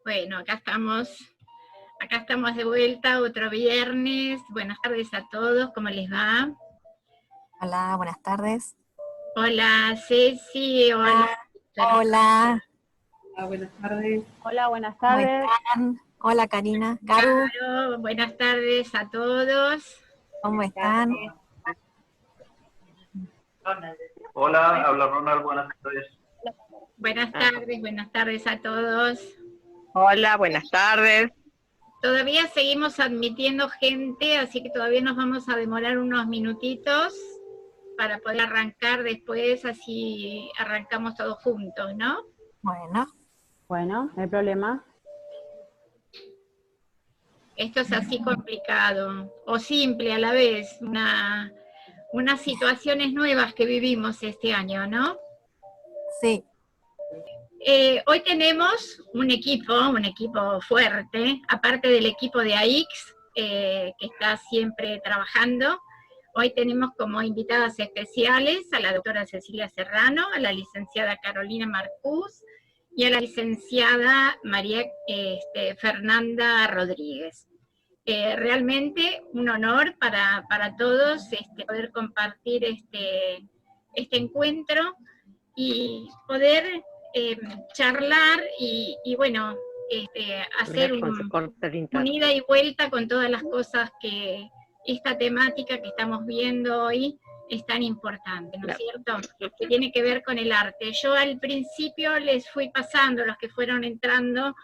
Bueno, acá estamos de vuelta, otro viernes. Buenas tardes a todos, ¿cómo les va? Hola, buenas tardes. Hola Ceci, hola. Hola, Hola, buenas tardes. Hola, buenas ¿cómo tardes. están? Hola, Karina, Garu, Caro, buenas tardes a todos. ¿cómo están? Hola, habla Ronald, buenas tardes. Buenas tardes a todos. Hola, buenas tardes. Todavía seguimos admitiendo gente, así que todavía nos vamos a demorar unos minutitos para poder arrancar después, así arrancamos todos juntos, ¿no? Bueno, no hay problema. Esto es así complicado, o simple a la vez, unas situaciones nuevas que vivimos este año, ¿no? Sí, Hoy tenemos un equipo fuerte, aparte del equipo de AIX, que está siempre trabajando. Hoy tenemos como invitadas especiales a la doctora Cecilia Serrano, a la licenciada Carolina Marcús y a la licenciada María Fernanda Rodríguez. Realmente un honor para todos poder compartir este encuentro y poder charlar y bueno, hacer un ida y vuelta con todas las cosas que esta temática que estamos viendo hoy es tan importante, ¿no es cierto? Que tiene que ver con el arte. Yo al principio les fui pasando, los que fueron entrando,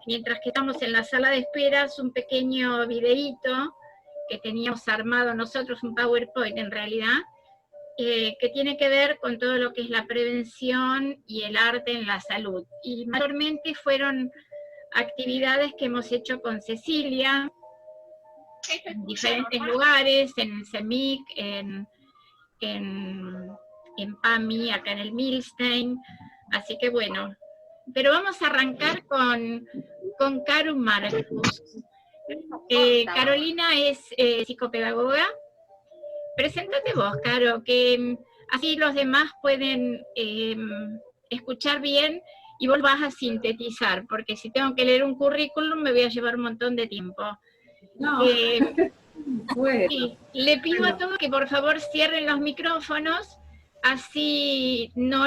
mientras que estamos en la sala de esperas, un pequeño videíto que teníamos armado nosotros, un PowerPoint en realidad, que tiene que ver con todo lo que es la prevención y el arte en la salud. Y mayormente fueron actividades que hemos hecho con Cecilia, en diferentes lugares, en el CEMIC, en PAMI, acá en el Milstein. Así que bueno, pero vamos a arrancar con Caro Marcus. Carolina es psicopedagoga. Preséntate vos, Caro, que así los demás pueden escuchar bien y vos vas a sintetizar, porque si tengo que leer un currículum me voy a llevar un montón de tiempo. No, bueno. Sí, le pido a todos que por favor cierren los micrófonos, así no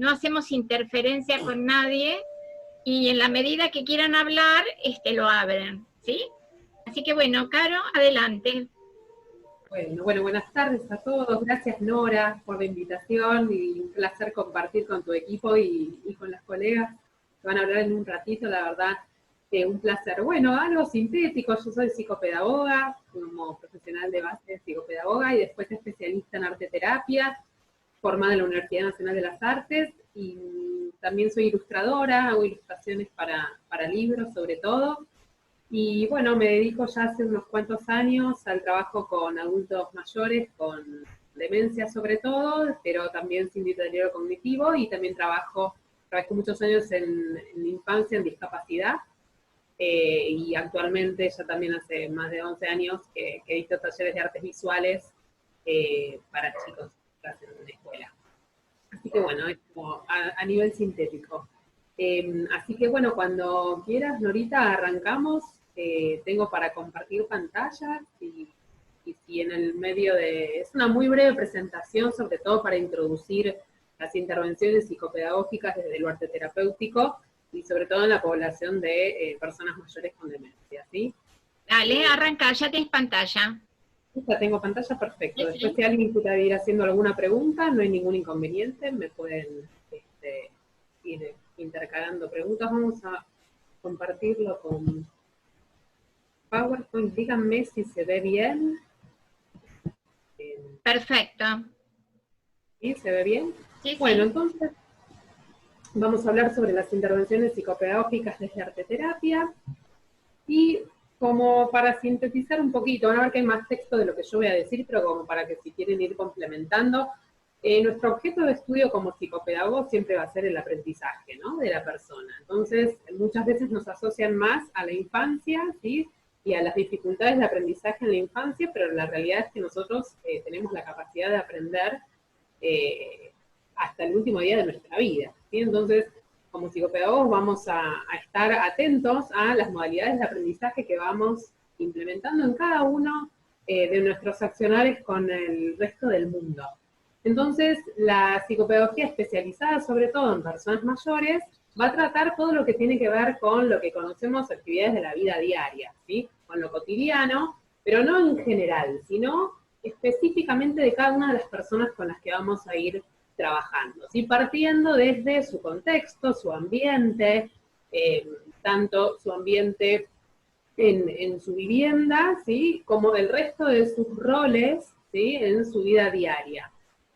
hacemos interferencia con nadie, y en la medida que quieran hablar, lo abren, ¿sí? Así que bueno, Caro, adelante. Bueno, buenas tardes a todos. Gracias, Nora, por la invitación y un placer compartir con tu equipo y con las colegas que van a hablar en un ratito. La verdad, un placer. Bueno, algo sintético. Yo soy psicopedagoga, como profesional de base psicopedagoga y después especialista en arte terapia, formada en la Universidad Nacional de las Artes, y también soy ilustradora, hago ilustraciones para libros sobre todo. Y bueno, me dedico ya hace unos cuantos años al trabajo con adultos mayores, con demencia sobre todo, pero también sin deterioro cognitivo, y también trabajé muchos años en infancia en discapacidad, y actualmente ya también hace más de 11 años que dicto talleres de artes visuales para chicos que hacen en una escuela. Así que bueno, es como a nivel sintético. Así que bueno, cuando quieras, Norita, arrancamos. Tengo para compartir pantalla y si en el medio es una muy breve presentación, sobre todo para introducir las intervenciones psicopedagógicas desde el arte terapéutico y sobre todo en la población de personas mayores con demencia, ¿sí? Dale, arranca, ya tienes pantalla. Ya tengo pantalla, perfecto. Sí, Después sí. si alguien quiere ir haciendo alguna pregunta, no hay ningún inconveniente, me pueden ir intercalando preguntas. Vamos a compartirlo con PowerPoint. Díganme si se ve bien. Perfecto. ¿Sí? ¿Se ve bien? Sí, bueno, sí. entonces vamos a hablar sobre las intervenciones psicopedagógicas desde arteterapia. Y como para sintetizar un poquito, van a ver que hay más texto de lo que yo voy a decir, pero como para que si quieren ir complementando, nuestro objeto de estudio como psicopedagogo siempre va a ser el aprendizaje, ¿no?, de la persona. Entonces, muchas veces nos asocian más a la infancia, ¿sí?, y a las dificultades de aprendizaje en la infancia, pero la realidad es que nosotros tenemos la capacidad de aprender hasta el último día de nuestra vida, ¿sí? Entonces, como psicopedagogos vamos a estar atentos a las modalidades de aprendizaje que vamos implementando en cada uno de nuestros accionarios con el resto del mundo. Entonces, la psicopedagogía especializada, sobre todo en personas mayores, va a tratar todo lo que tiene que ver con lo que conocemos actividades de la vida diaria, ¿sí? Con lo cotidiano, pero no en general, sino específicamente de cada una de las personas con las que vamos a ir trabajando, ¿sí? Partiendo desde su contexto, su ambiente, tanto su ambiente en su vivienda, ¿sí? Como del resto de sus roles, ¿sí? En su vida diaria.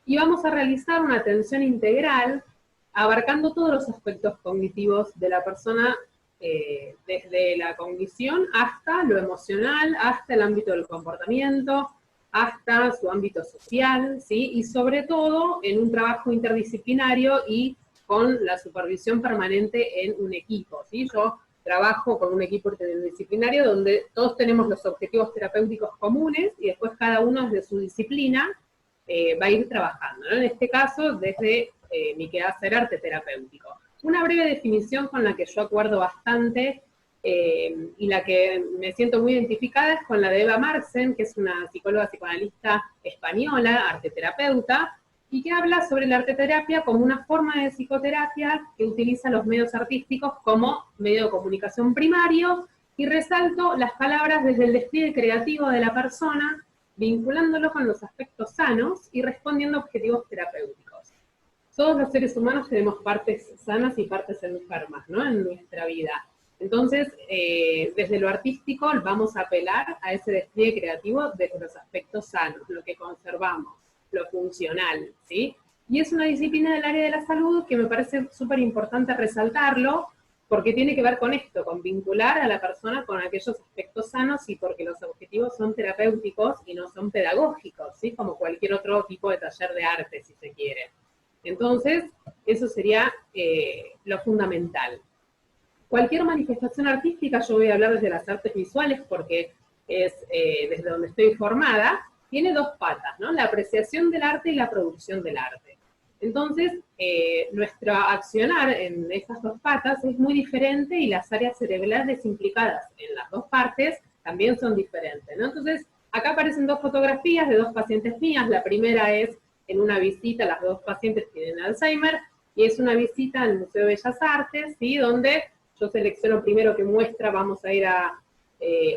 Y vamos a realizar una atención integral abarcando todos los aspectos cognitivos de la persona, desde la cognición hasta lo emocional, hasta el ámbito del comportamiento, hasta su ámbito social, ¿sí? Y sobre todo en un trabajo interdisciplinario y con la supervisión permanente en un equipo, ¿sí? Yo trabajo con un equipo interdisciplinario donde todos tenemos los objetivos terapéuticos comunes y después cada uno desde su disciplina va a ir trabajando, ¿no? En este caso, desde mi quehacer arte terapéutico. Una breve definición con la que yo acuerdo bastante y la que me siento muy identificada es con la de Eva Marxen, que es una psicóloga psicoanalista española, arteterapeuta, y que habla sobre la arteterapia como una forma de psicoterapia que utiliza los medios artísticos como medio de comunicación primario, y resalto las palabras desde el despliegue creativo de la persona, vinculándolo con los aspectos sanos y respondiendo a objetivos terapéuticos. Todos los seres humanos tenemos partes sanas y partes enfermas, ¿no? En nuestra vida. Entonces, desde lo artístico vamos a apelar a ese despliegue creativo desde los aspectos sanos, lo que conservamos, lo funcional, ¿sí? Y es una disciplina del área de la salud que me parece súper importante resaltarlo, porque tiene que ver con esto, con vincular a la persona con aquellos aspectos sanos y porque los objetivos son terapéuticos y no son pedagógicos, ¿sí? Como cualquier otro tipo de taller de arte, si se quiere. Entonces, eso sería lo fundamental. Cualquier manifestación artística, yo voy a hablar desde las artes visuales porque es desde donde estoy formada, tiene dos patas, ¿no? La apreciación del arte y la producción del arte. Entonces, nuestro accionar en estas dos patas es muy diferente y las áreas cerebrales implicadas en las dos partes también son diferentes, ¿no? Entonces, acá aparecen dos fotografías de dos pacientes mías. La primera es en una visita, las dos pacientes tienen Alzheimer, y es una visita al Museo de Bellas Artes, ¿sí? Donde yo selecciono primero qué muestra vamos a ir a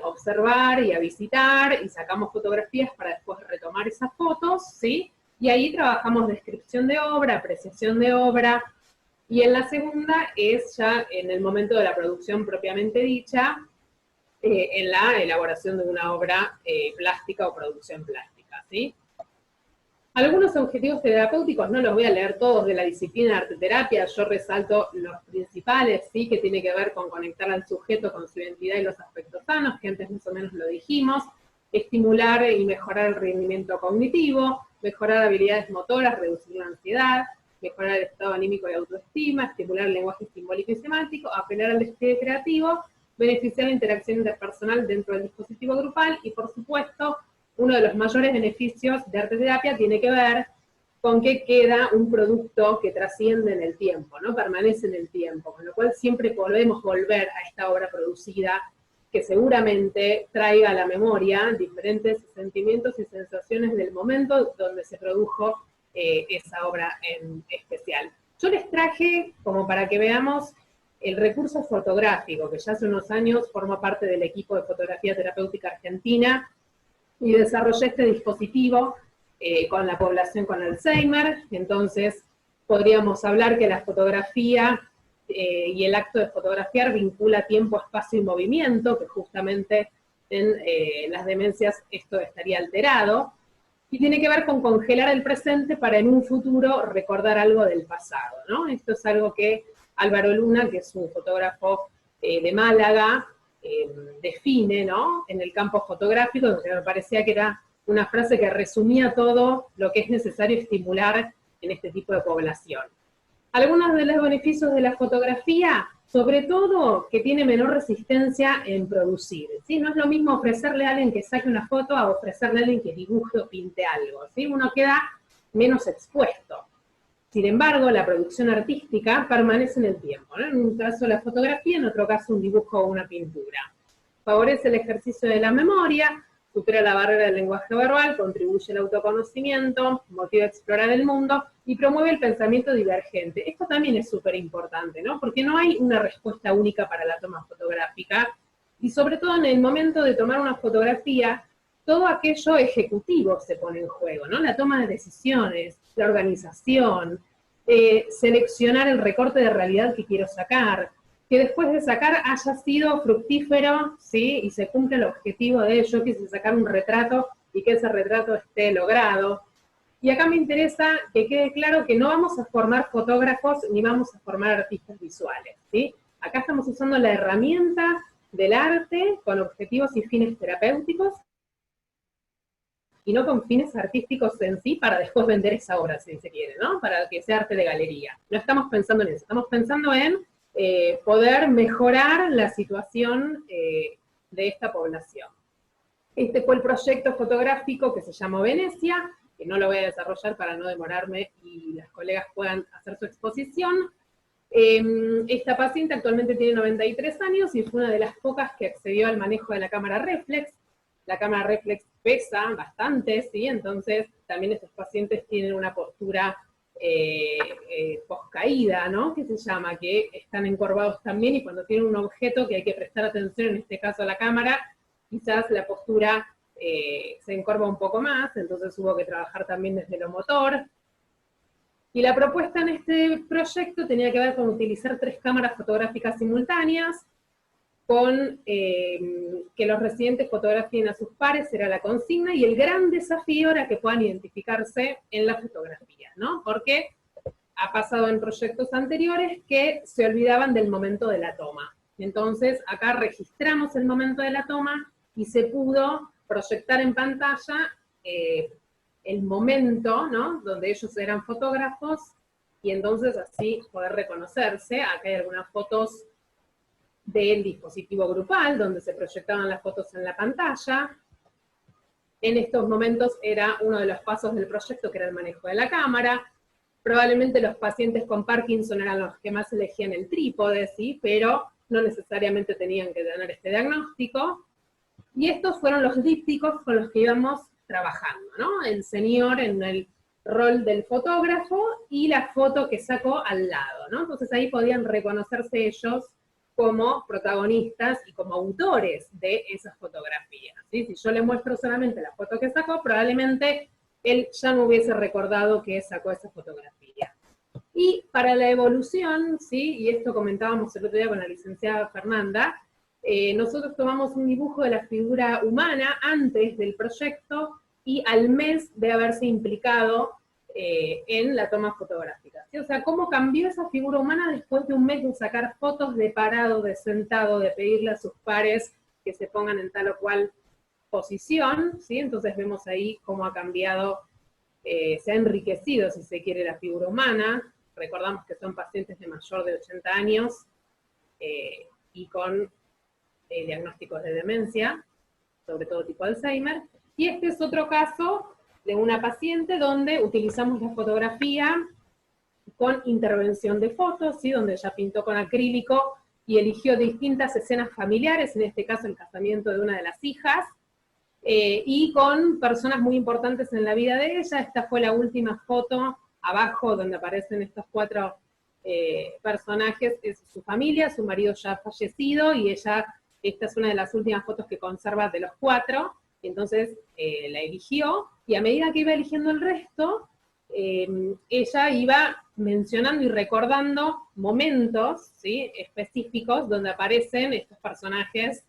observar y a visitar, y sacamos fotografías para después retomar esas fotos, ¿sí? Y ahí trabajamos descripción de obra, apreciación de obra, y en la segunda es ya en el momento de la producción propiamente dicha, en la elaboración de una obra plástica o producción plástica, ¿sí? Algunos objetivos terapéuticos, no los voy a leer todos de la disciplina de arteterapia, yo resalto los principales, ¿sí? Que tiene que ver con conectar al sujeto con su identidad y los aspectos sanos, que antes más o menos lo dijimos, estimular y mejorar el rendimiento cognitivo, mejorar habilidades motoras, reducir la ansiedad, mejorar el estado anímico y autoestima, estimular el lenguaje simbólico y semántico, apelar al despliegue creativo, beneficiar la interacción interpersonal dentro del dispositivo grupal, y por supuesto, uno de los mayores beneficios de arteterapia tiene que ver con que queda un producto que trasciende en el tiempo, ¿no? Permanece en el tiempo, con lo cual siempre podemos volver a esta obra producida que seguramente traiga a la memoria diferentes sentimientos y sensaciones del momento donde se produjo esa obra en especial. Yo les traje, como para que veamos, el recurso fotográfico, que ya hace unos años forma parte del equipo de fotografía terapéutica argentina, y desarrollé este dispositivo con la población con Alzheimer. Entonces podríamos hablar que la fotografía y el acto de fotografiar vincula tiempo, espacio y movimiento, que justamente en las demencias esto estaría alterado, y tiene que ver con congelar el presente para en un futuro recordar algo del pasado, ¿no? Esto es algo que Álvaro Luna, que es un fotógrafo de Málaga, define, ¿no? En el campo fotográfico, que me parecía que era una frase que resumía todo lo que es necesario estimular en este tipo de población. Algunos de los beneficios de la fotografía, sobre todo que tiene menor resistencia en producir, ¿sí? No es lo mismo ofrecerle a alguien que saque una foto a ofrecerle a alguien que dibuje o pinte algo, ¿sí? Uno queda menos expuesto. Sin embargo, la producción artística permanece en el tiempo, ¿no? En un caso la fotografía, en otro caso un dibujo o una pintura. Favorece el ejercicio de la memoria, supera la barrera del lenguaje verbal, contribuye al autoconocimiento, motiva a explorar el mundo y promueve el pensamiento divergente. Esto también es súper importante, ¿no? Porque no hay una respuesta única para la toma fotográfica, y sobre todo en el momento de tomar una fotografía, todo aquello ejecutivo se pone en juego, ¿no? La toma de decisiones, la organización, seleccionar el recorte de realidad que quiero sacar, que después de sacar haya sido fructífero, ¿sí? Y se cumple el objetivo de yo quise sacar un retrato y que ese retrato esté logrado. Y acá me interesa que quede claro que no vamos a formar fotógrafos ni vamos a formar artistas visuales, ¿sí? Acá estamos usando la herramienta del arte con objetivos y fines terapéuticos, y no con fines artísticos en sí para después vender esa obra, si se quiere, ¿no? Para que sea arte de galería. No estamos pensando en eso, estamos pensando en poder mejorar la situación de esta población. Este fue el proyecto fotográfico que se llamó Venecia, que no lo voy a desarrollar para no demorarme y las colegas puedan hacer su exposición. Esta paciente actualmente tiene 93 años y fue una de las pocas que accedió al manejo de la cámara reflex. La cámara reflex pesa bastante, ¿sí? Entonces también estos pacientes tienen una postura poscaída, ¿no? Que se llama, que están encorvados también, y cuando tienen un objeto que hay que prestar atención, en este caso a la cámara, quizás la postura se encorva un poco más, entonces hubo que trabajar también desde lo motor. Y la propuesta en este proyecto tenía que ver con utilizar 3 cámaras fotográficas simultáneas, con que los residentes fotografíen a sus pares, era la consigna, y el gran desafío era que puedan identificarse en la fotografía, ¿no? Porque ha pasado en proyectos anteriores que se olvidaban del momento de la toma. Entonces, acá registramos el momento de la toma, y se pudo proyectar en pantalla el momento, ¿no? Donde ellos eran fotógrafos, y entonces así poder reconocerse. Acá hay algunas fotos del dispositivo grupal, donde se proyectaban las fotos en la pantalla. En estos momentos era uno de los pasos del proyecto, que era el manejo de la cámara. Probablemente los pacientes con Parkinson eran los que más elegían el trípode, ¿sí? Pero no necesariamente tenían que tener este diagnóstico. Y estos fueron los dípticos con los que íbamos trabajando, ¿no? El señor en el rol del fotógrafo y la foto que sacó al lado, ¿no? Entonces ahí podían reconocerse ellos como protagonistas y como autores de esas fotografías, ¿sí? Si yo le muestro solamente la foto que sacó, probablemente él ya no hubiese recordado que sacó esa fotografía. Y para la evolución, ¿sí? Y esto comentábamos el otro día con la licenciada Fernanda, nosotros tomamos un dibujo de la figura humana antes del proyecto y al mes de haberse implicado en la toma fotográfica, ¿sí? O sea, cómo cambió esa figura humana después de un mes de sacar fotos de parado, de sentado, de pedirle a sus pares que se pongan en tal o cual posición, ¿sí? Entonces vemos ahí cómo ha cambiado, se ha enriquecido, si se quiere, la figura humana. Recordamos que son pacientes de mayor de 80 años y con diagnósticos de demencia, sobre todo tipo Alzheimer. Y este es otro caso de una paciente donde utilizamos la fotografía con intervención de fotos, ¿sí? Donde ella pintó con acrílico y eligió distintas escenas familiares, en este caso el casamiento de una de las hijas, y con personas muy importantes en la vida de ella. Esta fue la última foto, abajo donde aparecen estos 4 personajes, es su familia, su marido ya fallecido, y ella, esta es una de las últimas fotos que conserva de los 4, entonces la eligió, y a medida que iba eligiendo el resto, ella iba mencionando y recordando momentos, ¿sí? Específicos donde aparecen estos personajes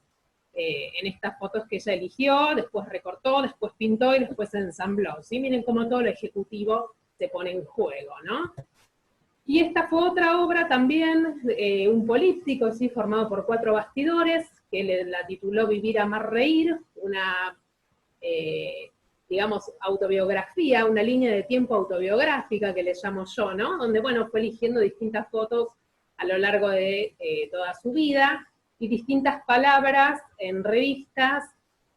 en estas fotos que ella eligió, después recortó, después pintó y después ensambló, ¿sí? Miren cómo todo lo ejecutivo se pone en juego, ¿no? Y esta fue otra obra también, un políptico, ¿sí? Formado por 4 bastidores, que la tituló Vivir, Amar, Reír, una, digamos, autobiografía, una línea de tiempo autobiográfica que le llamo yo, ¿no? Donde, bueno, fue eligiendo distintas fotos a lo largo de toda su vida, y distintas palabras en revistas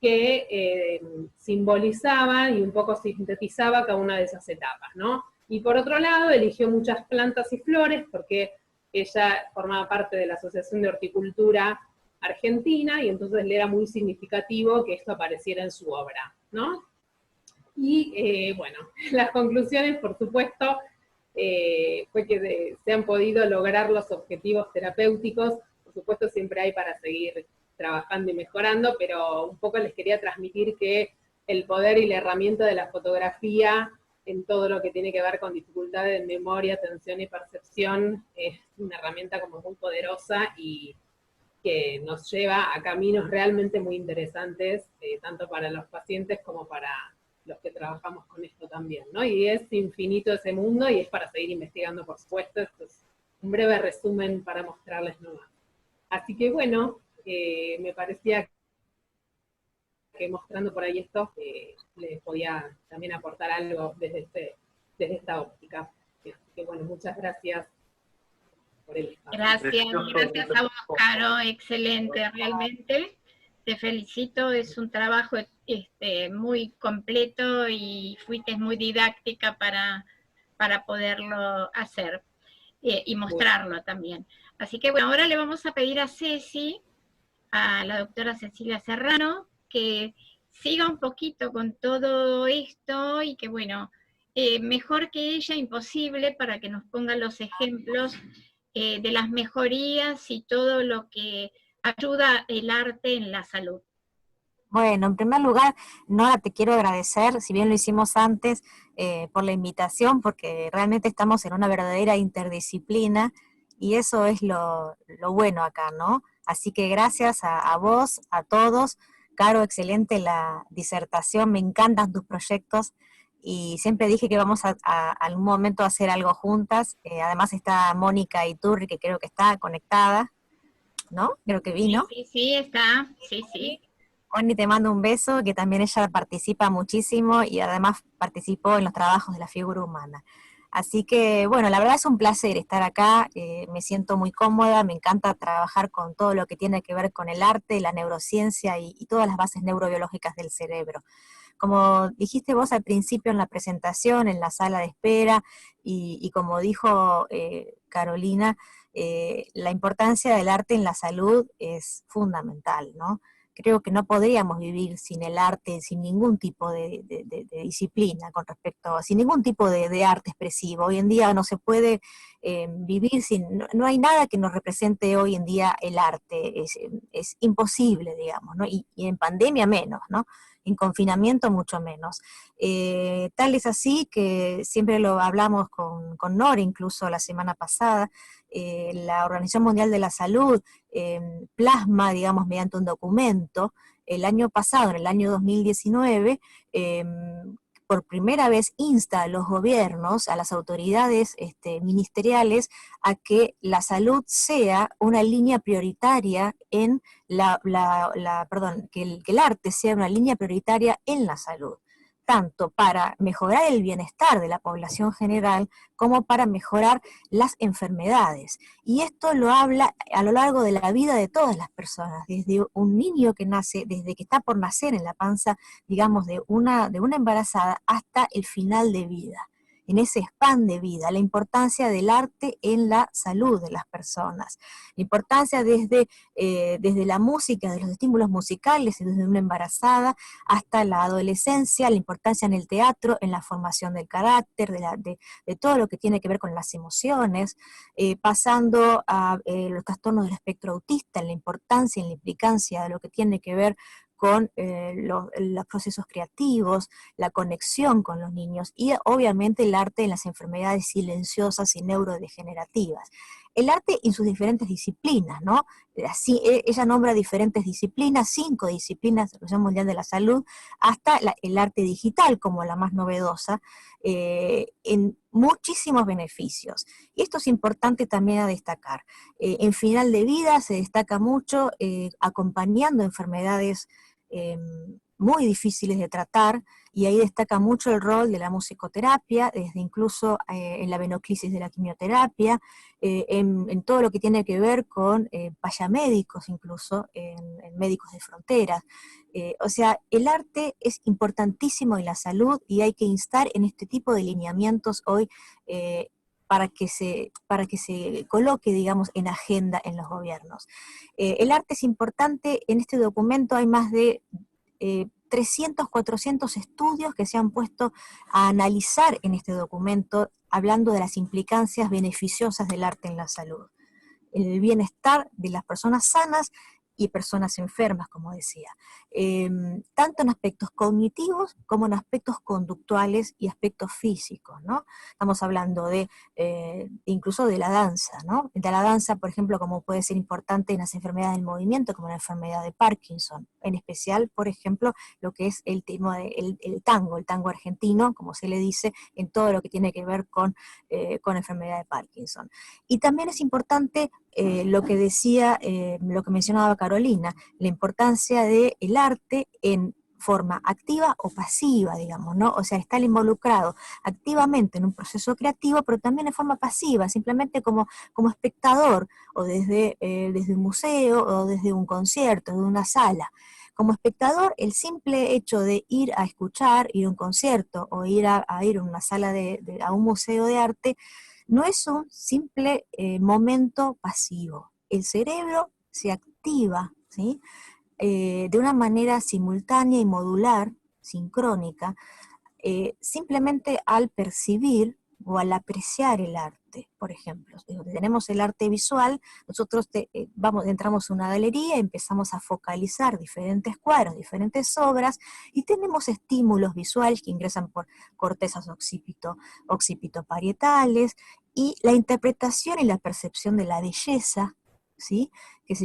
que simbolizaban y un poco sintetizaba cada una de esas etapas, ¿no? Y por otro lado, eligió muchas plantas y flores, porque ella formaba parte de la Asociación de Horticultura Argentina, y entonces le era muy significativo que esto apareciera en su obra, ¿no? Y bueno, las conclusiones, por supuesto, fue que se han podido lograr los objetivos terapéuticos. Por supuesto siempre hay para seguir trabajando y mejorando, pero un poco les quería transmitir que el poder y la herramienta de la fotografía en todo lo que tiene que ver con dificultades de memoria, atención y percepción es una herramienta como muy poderosa y que nos lleva a caminos realmente muy interesantes, tanto para los pacientes como para los que trabajamos con esto también, ¿no? Y es infinito ese mundo y es para seguir investigando, por supuesto. Esto es un breve resumen para mostrarles nomás. Así que bueno, me parecía que mostrando por ahí esto, les podía también aportar algo desde esta óptica. Así que bueno, muchas gracias por el espacio. Gracias a vos, Caro, excelente, realmente. Te felicito, es un trabajo muy completo y fuiste muy didáctica para poderlo hacer y mostrarlo también. Así que bueno, ahora le vamos a pedir a Ceci, a la doctora Cecilia Serrano, que siga un poquito con todo esto y que bueno, mejor que ella, imposible, para que nos ponga los ejemplos de las mejorías y todo lo que ayuda el arte en la salud. Bueno, en primer lugar, Nora, te quiero agradecer, si bien lo hicimos antes, por la invitación, porque realmente estamos en una verdadera interdisciplina, y eso es lo bueno acá, ¿no? Así que gracias a vos, a todos. Caro, excelente la disertación, me encantan tus proyectos, y siempre dije que vamos a algún momento a hacer algo juntas. Además está Mónica Iturri, que creo que está conectada, ¿no? Creo que vino. Sí, está, sí. Connie, te mando un beso, que también ella participa muchísimo y además participó en los trabajos de la figura humana. Así que, bueno, la verdad es un placer estar acá, me siento muy cómoda, me encanta trabajar con todo lo que tiene que ver con el arte, la neurociencia y todas las bases neurobiológicas del cerebro. Como dijiste vos al principio en la presentación, en la sala de espera, y como dijo Carolina, la importancia del arte en la salud es fundamental, ¿no? Creo que no podríamos vivir sin el arte, sin ningún tipo de disciplina con respecto, sin ningún tipo de arte expresivo. Hoy en día no se puede vivir sin, no hay nada que nos represente hoy en día el arte, es imposible, digamos, ¿no? Y en pandemia menos, ¿no? En confinamiento mucho menos. Tal es así que siempre lo hablamos con Nora, incluso la semana pasada, la Organización Mundial de la Salud plasma, digamos, mediante un documento, el año pasado, en el año 2019, por primera vez insta a los gobiernos, a las autoridades ministeriales, a que la salud sea una línea prioritaria en que el arte sea una línea prioritaria en la salud, tanto para mejorar el bienestar de la población general como para mejorar las enfermedades. Y esto lo habla a lo largo de la vida de todas las personas, desde un niño que nace, desde que está por nacer en la panza, digamos, de una embarazada, hasta el final de vida, en ese span de vida, la importancia del arte en la salud de las personas, la importancia desde la música, de los estímulos musicales, desde una embarazada hasta la adolescencia, la importancia en el teatro, en la formación del carácter, de todo lo que tiene que ver con las emociones, pasando a los trastornos del espectro autista, en la importancia, en la implicancia de lo que tiene que ver con los procesos creativos, la conexión con los niños y obviamente el arte en las enfermedades silenciosas y neurodegenerativas. El arte en sus diferentes disciplinas, ¿no? Así, ella nombra diferentes disciplinas, 5 disciplinas de la Organización Mundial de la Salud, hasta el arte digital como la más novedosa, en muchísimos beneficios. Y esto es importante también a destacar. En final de vida se destaca mucho acompañando enfermedades muy difíciles de tratar, y ahí destaca mucho el rol de la musicoterapia, desde incluso en la venoclisis de la quimioterapia, en todo lo que tiene que ver con payamédicos, incluso en médicos de fronteras. O sea, el arte es importantísimo en la salud y hay que instar en este tipo de lineamientos hoy para que se coloque, digamos, en agenda en los gobiernos. El arte es importante, en este documento hay más de 300, 400 estudios que se han puesto a analizar en este documento, hablando de las implicancias beneficiosas del arte en la salud, el bienestar de las personas sanas y personas enfermas, como decía, tanto en aspectos cognitivos como en aspectos conductuales y aspectos físicos, ¿no? Estamos hablando de incluso de la danza, ¿no? De la danza, por ejemplo, como puede ser importante en las enfermedades del movimiento, como la enfermedad de Parkinson, en especial, por ejemplo, lo que es el tango argentino, como se le dice, en todo lo que tiene que ver con enfermedad de Parkinson. Y también es importante lo que decía, lo que mencionaba Carolina, la importancia del arte en forma activa o pasiva, digamos, ¿no? O sea, estar involucrado activamente en un proceso creativo, pero también en forma pasiva, simplemente como espectador, o desde un museo, o desde un concierto, de una sala. Como espectador, el simple hecho de ir a escuchar, ir a un concierto, o ir a ir a una sala a un museo de arte, no es un simple momento pasivo. El cerebro se activa, ¿sí? De una manera simultánea y modular, sincrónica, simplemente al percibir o al apreciar el arte, por ejemplo. Tenemos el arte visual, nosotros entramos a una galería, empezamos a focalizar diferentes cuadros, diferentes obras, y tenemos estímulos visuales que ingresan por cortezas occipitoparietales, y la interpretación y la percepción de la belleza, ¿sí? que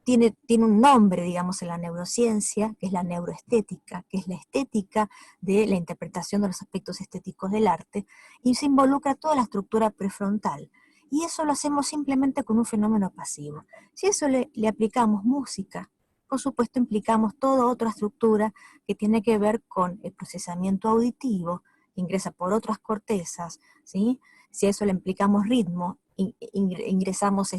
tiene un nombre, digamos, en la neurociencia, que es la neuroestética, que es la estética de la interpretación de los aspectos estéticos del arte, y se involucra toda la estructura prefrontal. Y eso lo hacemos simplemente con un fenómeno pasivo. Si a eso le aplicamos música, por supuesto implicamos toda otra estructura que tiene que ver con el procesamiento auditivo, que ingresa por otras cortezas, ¿sí? Si a eso le aplicamos ritmo, ingresamos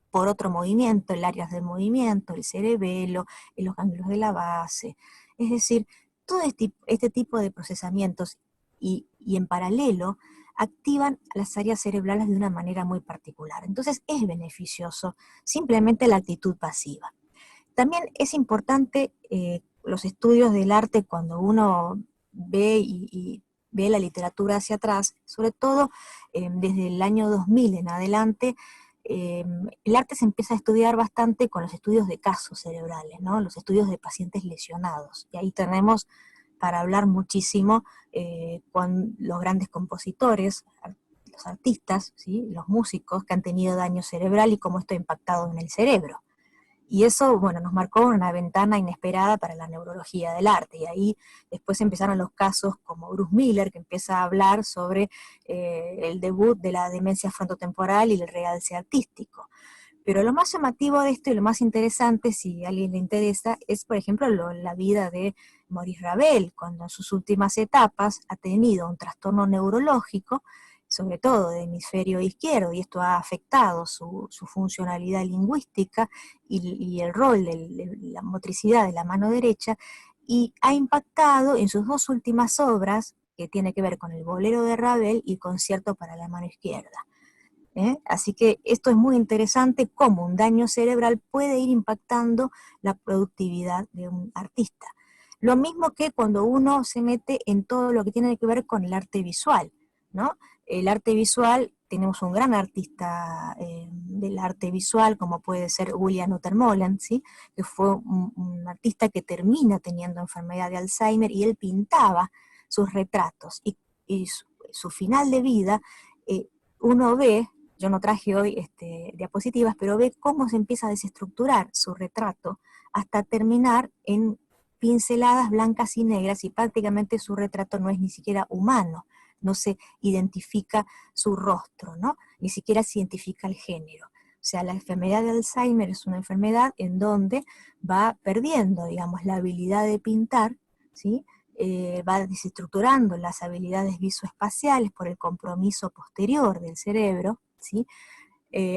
por otro movimiento, el áreas del movimiento, el cerebelo, los ganglios de la base. Es decir, todo este tipo de procesamientos y en paralelo activan las áreas cerebrales de una manera muy particular. Entonces es beneficioso simplemente la actitud pasiva. También es importante los estudios del arte cuando uno ve y ve la literatura hacia atrás, sobre todo desde el año 2000 en adelante. El arte se empieza a estudiar bastante con los estudios de casos cerebrales, ¿no? Los estudios de pacientes lesionados, y ahí tenemos para hablar muchísimo con los grandes compositores, los artistas, ¿sí? Los músicos que han tenido daño cerebral y cómo esto ha impactado en el cerebro. Y eso, bueno, nos marcó una ventana inesperada para la neurología del arte, y ahí después empezaron los casos como Bruce Miller, que empieza a hablar sobre el debut de la demencia frontotemporal y el realce artístico. Pero lo más llamativo de esto y lo más interesante, si a alguien le interesa, es, por ejemplo, la vida de Maurice Ravel, cuando en sus últimas etapas ha tenido un trastorno neurológico, sobre todo de hemisferio izquierdo, y esto ha afectado su funcionalidad lingüística y el rol de la motricidad de la mano derecha, y ha impactado en sus dos últimas obras, que tiene que ver con el bolero de Ravel y concierto para la mano izquierda. Así que esto es muy interesante, cómo un daño cerebral puede ir impactando la productividad de un artista. Lo mismo que cuando uno se mete en todo lo que tiene que ver con el arte visual, ¿no? El arte visual, tenemos un gran artista del arte visual, como puede ser William Utermohlen, ¿sí? Que fue un artista que termina teniendo enfermedad de Alzheimer, y él pintaba sus retratos, y su final de vida, uno ve, yo no traje hoy diapositivas, pero ve cómo se empieza a desestructurar su retrato hasta terminar en pinceladas blancas y negras, y prácticamente su retrato no es ni siquiera humano, no se identifica su rostro, ¿no? Ni siquiera se identifica el género. O sea, la enfermedad de Alzheimer es una enfermedad en donde va perdiendo, digamos, la habilidad de pintar, ¿sí? Va desestructurando las habilidades visoespaciales por el compromiso posterior del cerebro, ¿sí?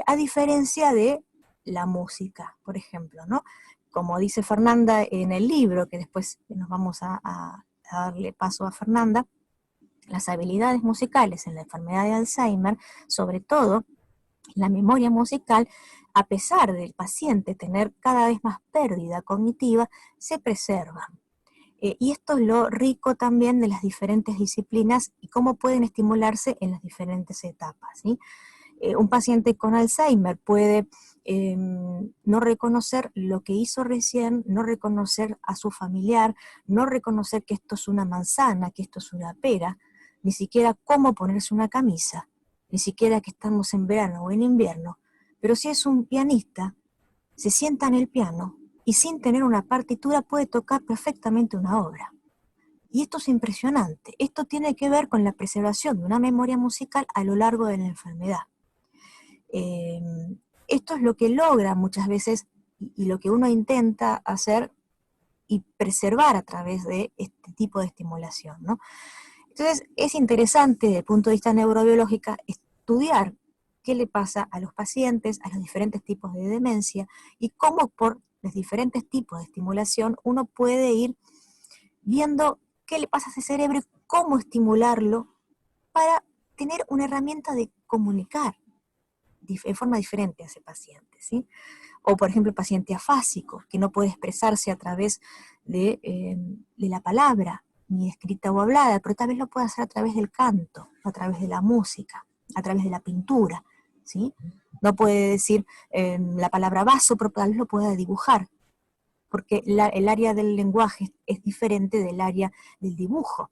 A diferencia de la música, por ejemplo, ¿no? Como dice Fernanda en el libro, que después nos vamos a darle paso a Fernanda, las habilidades musicales en la enfermedad de Alzheimer, sobre todo la memoria musical, a pesar del paciente tener cada vez más pérdida cognitiva, se preservan. Y esto es lo rico también de las diferentes disciplinas y cómo pueden estimularse en las diferentes etapas, ¿sí? Un paciente con Alzheimer puede no reconocer lo que hizo recién, no reconocer a su familiar, no reconocer que esto es una manzana, que esto es una pera, ni siquiera cómo ponerse una camisa, ni siquiera que estamos en verano o en invierno, pero si es un pianista, se sienta en el piano y sin tener una partitura puede tocar perfectamente una obra. Y esto es impresionante. Esto tiene que ver con la preservación de una memoria musical a lo largo de la enfermedad. Esto es lo que logra muchas veces y lo que uno intenta hacer y preservar a través de este tipo de estimulación, ¿no? Entonces es interesante desde el punto de vista neurobiológico estudiar qué le pasa a los pacientes, a los diferentes tipos de demencia, y cómo por los diferentes tipos de estimulación uno puede ir viendo qué le pasa a ese cerebro y cómo estimularlo para tener una herramienta de comunicar de forma diferente a ese paciente, ¿sí? O por ejemplo el paciente afásico, que no puede expresarse a través de la palabra, ni escrita o hablada, pero tal vez lo puede hacer a través del canto, a través de la música, a través de la pintura, ¿sí? No puede decir la palabra vaso, pero tal vez lo pueda dibujar, porque el área del lenguaje es diferente del área del dibujo.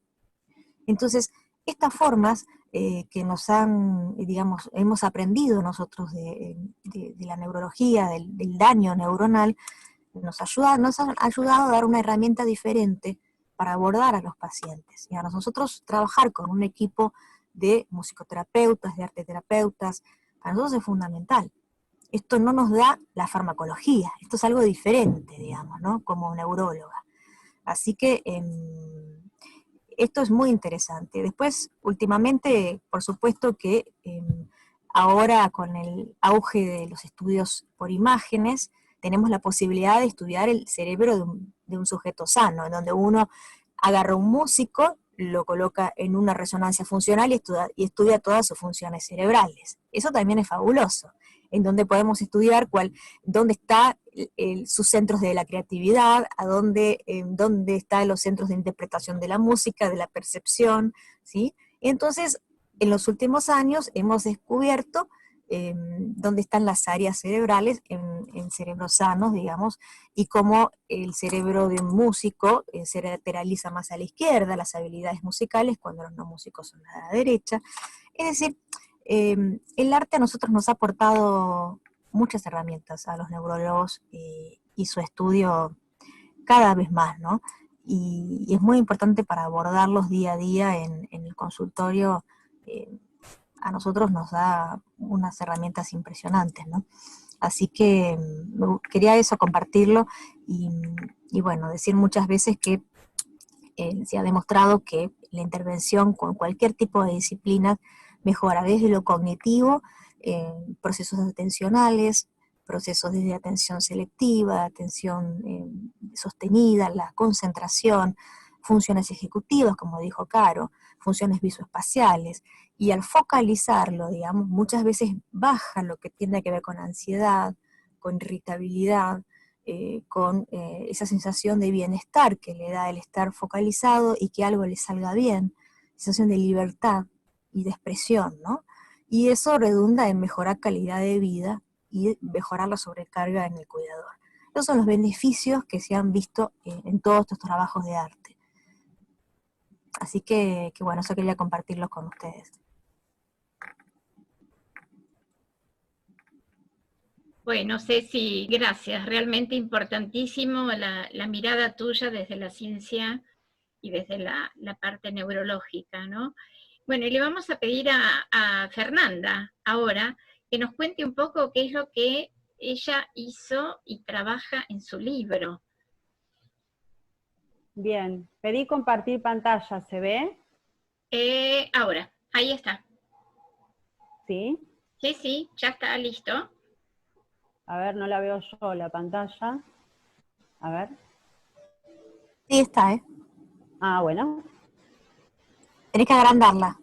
Entonces, estas formas que nos han, digamos, hemos aprendido nosotros de la neurología, del daño neuronal, nos han ayudado a dar una herramienta diferente para abordar a los pacientes. Y a nosotros trabajar con un equipo de musicoterapeutas, de arteterapeutas, para nosotros es fundamental. Esto no nos da la farmacología, esto es algo diferente, digamos, ¿no? Como neuróloga. Así que esto es muy interesante. Después, últimamente, por supuesto que ahora con el auge de los estudios por imágenes, tenemos la posibilidad de estudiar el cerebro de un sujeto sano, en donde uno agarra un músico, lo coloca en una resonancia funcional y estudia todas sus funciones cerebrales. Eso también es fabuloso, en donde podemos estudiar dónde están sus centros de la creatividad, dónde están los centros de interpretación de la música, de la percepción, ¿sí? Entonces, en los últimos años hemos descubierto dónde están las áreas cerebrales en cerebros sanos, digamos, y cómo el cerebro de un músico se lateraliza más a la izquierda, las habilidades musicales, cuando los no músicos son a la derecha. Es decir, el arte a nosotros nos ha aportado muchas herramientas a los neurólogos y su estudio cada vez más, ¿no? Y es muy importante para abordarlos día a día en el consultorio. A nosotros nos da unas herramientas impresionantes, ¿no? Así que quería eso compartirlo y bueno, decir muchas veces que se ha demostrado que la intervención con cualquier tipo de disciplina mejora desde lo cognitivo, procesos atencionales, procesos de atención selectiva, atención sostenida, la concentración, funciones ejecutivas, como dijo Caro, funciones visoespaciales, y al focalizarlo, digamos, muchas veces baja lo que tiene que ver con ansiedad, con irritabilidad, con esa sensación de bienestar que le da el estar focalizado y que algo le salga bien, sensación de libertad y de expresión, ¿no? Y eso redunda en mejorar calidad de vida y mejorar la sobrecarga en el cuidador. Esos son los beneficios que se han visto en todos estos trabajos de arte. Así que bueno, eso quería compartirlo con ustedes. Bueno, Ceci, gracias. Realmente importantísimo la mirada tuya desde la ciencia y desde la parte neurológica, ¿no? Bueno, y le vamos a pedir a Fernanda ahora que nos cuente un poco qué es lo que ella hizo y trabaja en su libro. Bien, pedí compartir pantalla, ¿se ve? Ahora, ahí está. ¿Sí? Sí, sí, ya está listo. A ver, no la veo yo la pantalla. A ver. Sí, está, ¿eh? Ah, bueno. Tenés que agrandarla.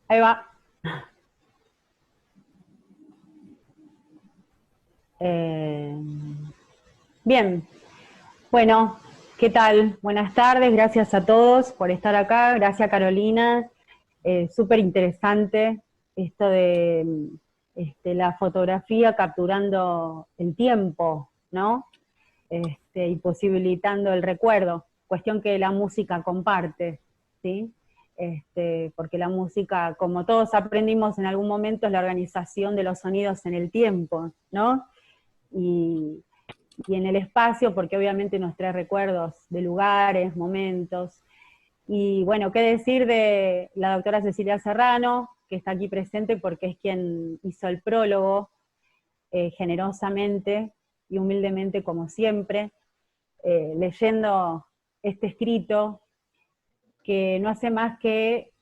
Ahí va. Bien. Bueno, ¿qué tal? Buenas tardes, gracias a todos por estar acá. Gracias, Carolina. Súper interesante esto de la fotografía capturando el tiempo, ¿no? Y posibilitando el recuerdo, cuestión que la música comparte, ¿sí? Porque la música, como todos aprendimos en algún momento, es la organización de los sonidos en el tiempo, ¿no? Y en el espacio, porque obviamente nos trae recuerdos de lugares, momentos. Y bueno, qué decir de la doctora Cecilia Serrano, que está aquí presente porque es quien hizo el prólogo, generosamente y humildemente como siempre, leyendo este escrito, que no hace más que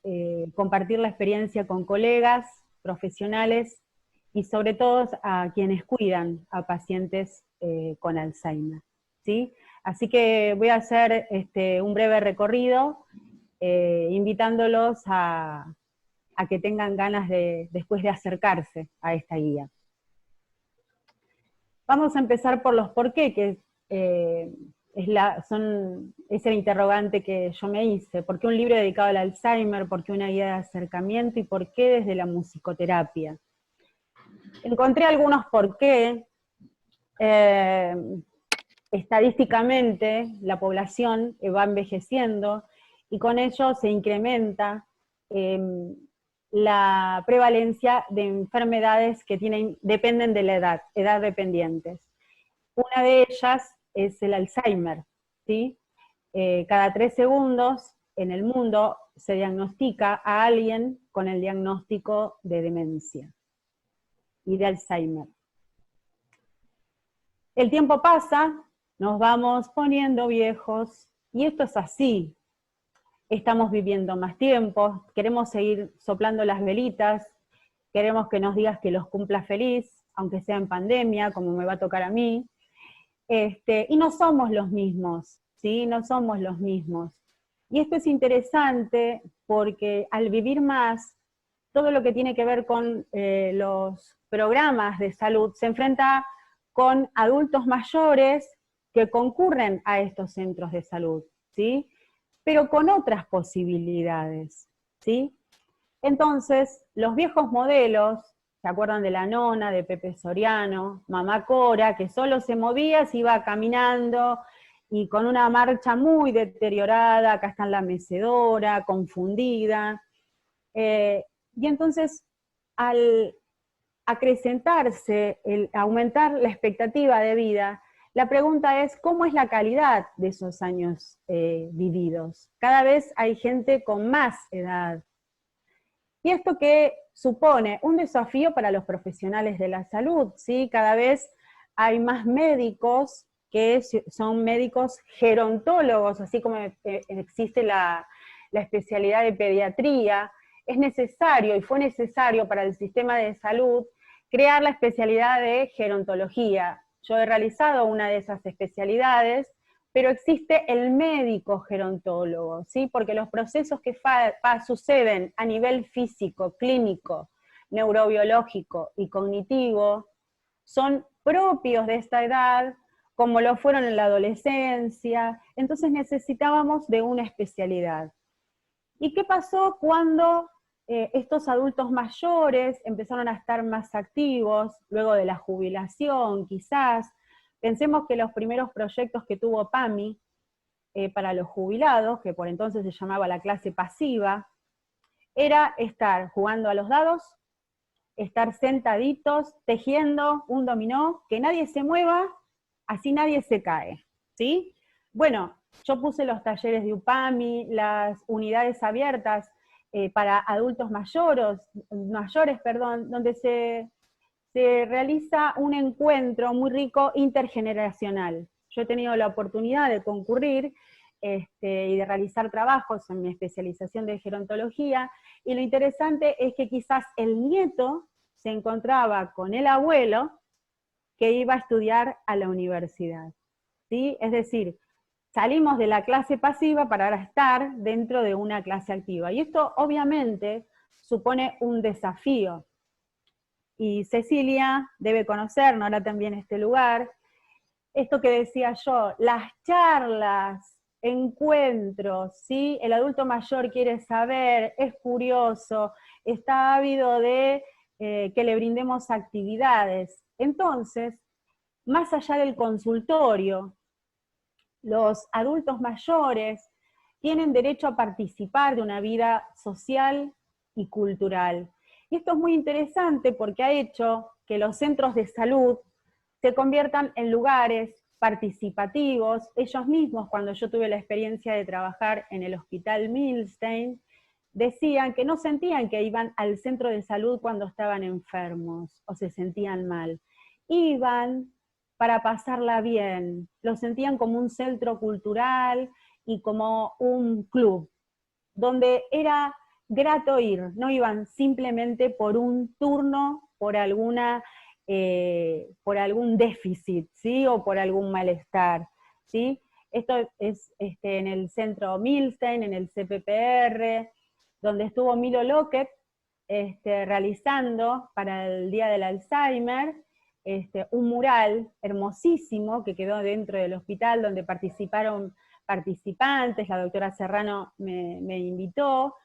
compartir la experiencia con colegas, profesionales, y sobre todo a quienes cuidan a pacientes con Alzheimer, ¿sí? Así que voy a hacer un breve recorrido, invitándolos a que tengan ganas después de acercarse a esta guía. Vamos a empezar por los por qué, que es el interrogante que yo me hice. ¿Por qué un libro dedicado al Alzheimer? ¿Por qué una guía de acercamiento? ¿Y por qué desde la musicoterapia? Encontré algunos por qué. Estadísticamente, la población va envejeciendo y con ello se incrementa la prevalencia de enfermedades que dependen de la edad dependientes. Una de ellas es el Alzheimer, ¿sí? Cada 3 segundos en el mundo se diagnostica a alguien con el diagnóstico de demencia y de Alzheimer. El tiempo pasa, nos vamos poniendo viejos, y esto es así. Estamos viviendo más tiempo, queremos seguir soplando las velitas, queremos que nos digas que los cumplas feliz, aunque sea en pandemia, como me va a tocar a mí, y no somos los mismos, ¿sí? No somos los mismos. Y esto es interesante porque al vivir más, todo lo que tiene que ver con los programas de salud se enfrenta con adultos mayores que concurren a estos centros de salud, ¿sí? Pero con otras posibilidades, ¿sí? Entonces, los viejos modelos, ¿se acuerdan de la nona, de Pepe Soriano, Mamá Cora, que solo se movía, se iba caminando, y con una marcha muy deteriorada, acá está en la mecedora, confundida, y entonces, al acrecentarse, el aumentar la expectativa de vida, la pregunta es, ¿cómo es la calidad de esos años vividos? Cada vez hay gente con más edad. Y esto que supone un desafío para los profesionales de la salud, ¿sí? Cada vez hay más médicos que son médicos gerontólogos, así como existe la especialidad de pediatría. Es necesario, y fue necesario para el sistema de salud, crear la especialidad de gerontología. Yo he realizado una de esas especialidades, pero existe el médico gerontólogo, ¿sí? Porque los procesos que suceden a nivel físico, clínico, neurobiológico y cognitivo son propios de esta edad, como lo fueron en la adolescencia, entonces necesitábamos de una especialidad. ¿Y qué pasó cuando estos adultos mayores empezaron a estar más activos, luego de la jubilación quizás? Pensemos que los primeros proyectos que tuvo PAMI para los jubilados, que por entonces se llamaba la clase pasiva, era estar jugando a los dados, estar sentaditos, tejiendo un dominó, que nadie se mueva, así nadie se cae, ¿sí? Bueno, yo puse los talleres de UPAMI, las unidades abiertas para adultos mayores, donde se realiza un encuentro muy rico intergeneracional. Yo he tenido la oportunidad de concurrir y de realizar trabajos en mi especialización de gerontología, y lo interesante es que quizás el nieto se encontraba con el abuelo que iba a estudiar a la universidad, ¿sí? Es decir, salimos de la clase pasiva para ahora estar dentro de una clase activa, y esto obviamente supone un desafío, y Cecilia debe conocer, Nora también, este lugar. Esto que decía yo, las charlas, encuentros, ¿sí? El adulto mayor quiere saber, es curioso, está ávido de que le brindemos actividades. Entonces, más allá del consultorio, los adultos mayores tienen derecho a participar de una vida social y cultural. Y esto es muy interesante porque ha hecho que los centros de salud se conviertan en lugares participativos. Ellos mismos, cuando yo tuve la experiencia de trabajar en el Hospital Milstein, decían que no sentían que iban al centro de salud cuando estaban enfermos o se sentían mal. Iban para pasarla bien, lo sentían como un centro cultural y como un club, donde era grato ir, no iban simplemente por un turno, por algún déficit, ¿sí? O por algún malestar, ¿sí? Esto es en el centro Milstein, en el CPPR, donde estuvo Milo Lockett realizando para el Día del Alzheimer un mural hermosísimo que quedó dentro del hospital, donde participaron participantes, la doctora Serrano me invitó,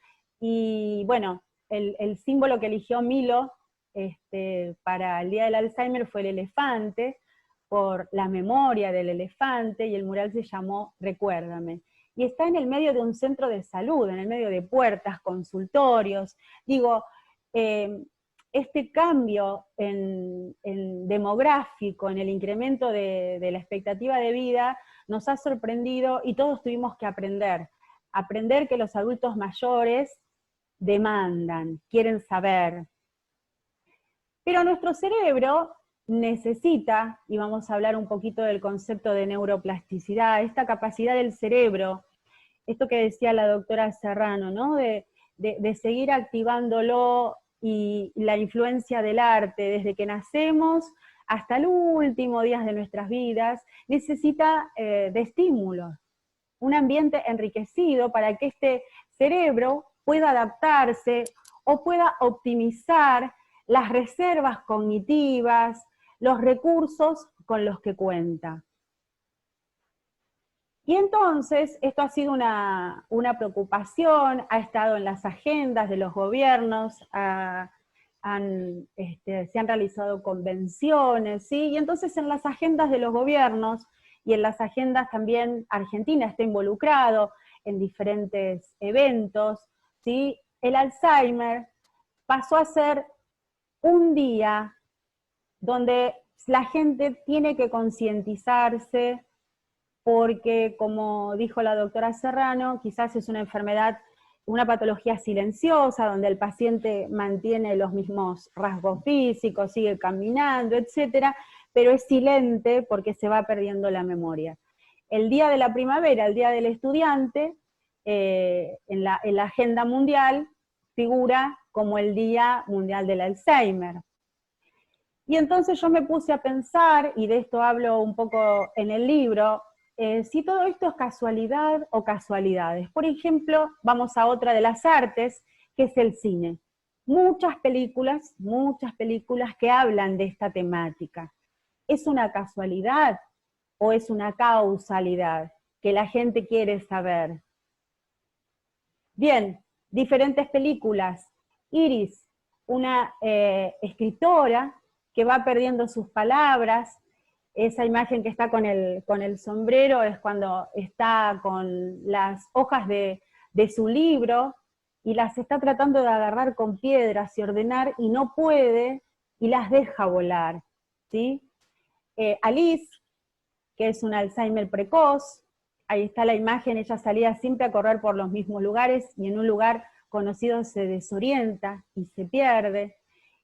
y bueno, el símbolo que eligió Milo para el Día del Alzheimer fue el elefante, por la memoria del elefante, y el mural se llamó Recuérdame. Y está en el medio de un centro de salud, en el medio de puertas, consultorios. Digo, este cambio en demográfico, en el incremento de la expectativa de vida, nos ha sorprendido y todos tuvimos que aprender que los adultos mayores demandan, quieren saber. Pero nuestro cerebro necesita, y vamos a hablar un poquito del concepto de neuroplasticidad, esta capacidad del cerebro, esto que decía la doctora Serrano, ¿no? de seguir activándolo, y la influencia del arte desde que nacemos hasta el último día de nuestras vidas, necesita de estímulos, un ambiente enriquecido para que este cerebro pueda adaptarse o pueda optimizar las reservas cognitivas, los recursos con los que cuenta. Y entonces, esto ha sido una preocupación, ha estado en las agendas de los gobiernos, se han realizado convenciones, ¿sí? Y entonces en las agendas de los gobiernos, y en las agendas también Argentina está involucrado en diferentes eventos, ¿sí? El Alzheimer pasó a ser un día donde la gente tiene que concientizarse, porque, como dijo la doctora Serrano, quizás es una enfermedad, una patología silenciosa, donde el paciente mantiene los mismos rasgos físicos, sigue caminando, etcétera, pero es silente porque se va perdiendo la memoria. El Día de la Primavera, el Día del Estudiante, en la agenda mundial, figura como el Día Mundial del Alzheimer. Y entonces yo me puse a pensar, y de esto hablo un poco en el libro, si todo esto es casualidad o casualidades. Por ejemplo, vamos a otra de las artes, que es el cine. Muchas películas que hablan de esta temática. ¿Es una casualidad o es una causalidad que la gente quiere saber? Bien, diferentes películas. Iris, una escritora que va perdiendo sus palabras. Esa imagen que está con el sombrero es cuando está con las hojas de su libro, y las está tratando de agarrar con piedras y ordenar, y no puede, y las deja volar, ¿sí? Alice, que es un Alzheimer precoz, ahí está la imagen, ella salía siempre a correr por los mismos lugares, y en un lugar conocido se desorienta y se pierde.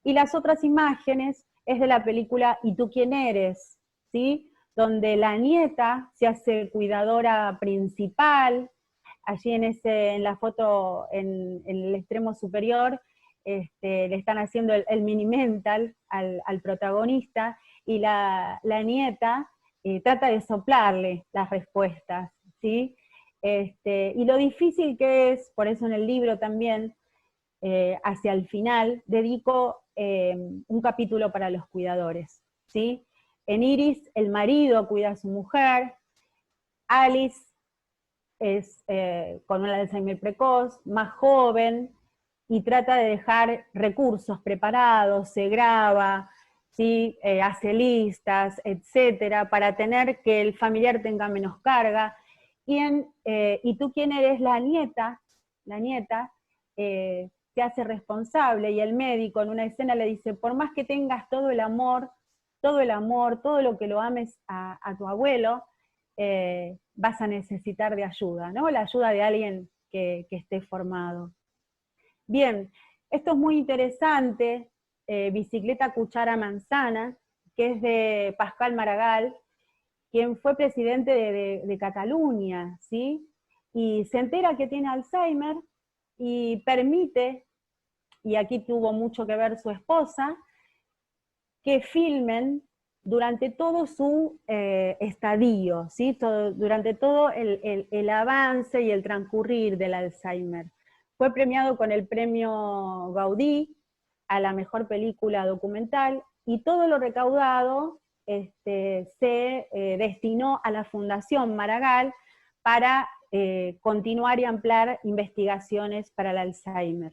Y las otras imágenes es de la película ¿Y tú quién eres?, ¿sí? Donde la nieta se hace cuidadora principal. Allí en la foto, en el extremo superior, le están haciendo el mini mental al protagonista, y la nieta trata de soplarle las respuestas, ¿sí? Y lo difícil que es, por eso en el libro también, hacia el final, dedico un capítulo para los cuidadores, ¿sí? En Iris, el marido cuida a su mujer, Alice es con un Alzheimer precoz, más joven, y trata de dejar recursos preparados, se graba, ¿sí? Hace listas, etcétera, para tener que el familiar tenga menos carga. ¿Y tú quién eres? La nieta se hace responsable, y el médico en una escena le dice, por más que tengas todo el amor, todo lo que lo ames a tu abuelo, vas a necesitar de ayuda, ¿no? La ayuda de alguien que esté formado. Bien, esto es muy interesante, Bicicleta, Cuchara, Manzana, que es de Pascal Maragall, quien fue presidente de Cataluña, ¿sí? Y se entera que tiene Alzheimer y permite, y aquí tuvo mucho que ver su esposa, que filmen durante todo su estadio, ¿sí? Durante todo el avance y el transcurrir del Alzheimer. Fue premiado con el premio Gaudí a la mejor película documental, y todo lo recaudado se destinó a la Fundación Maragall para continuar y ampliar investigaciones para el Alzheimer.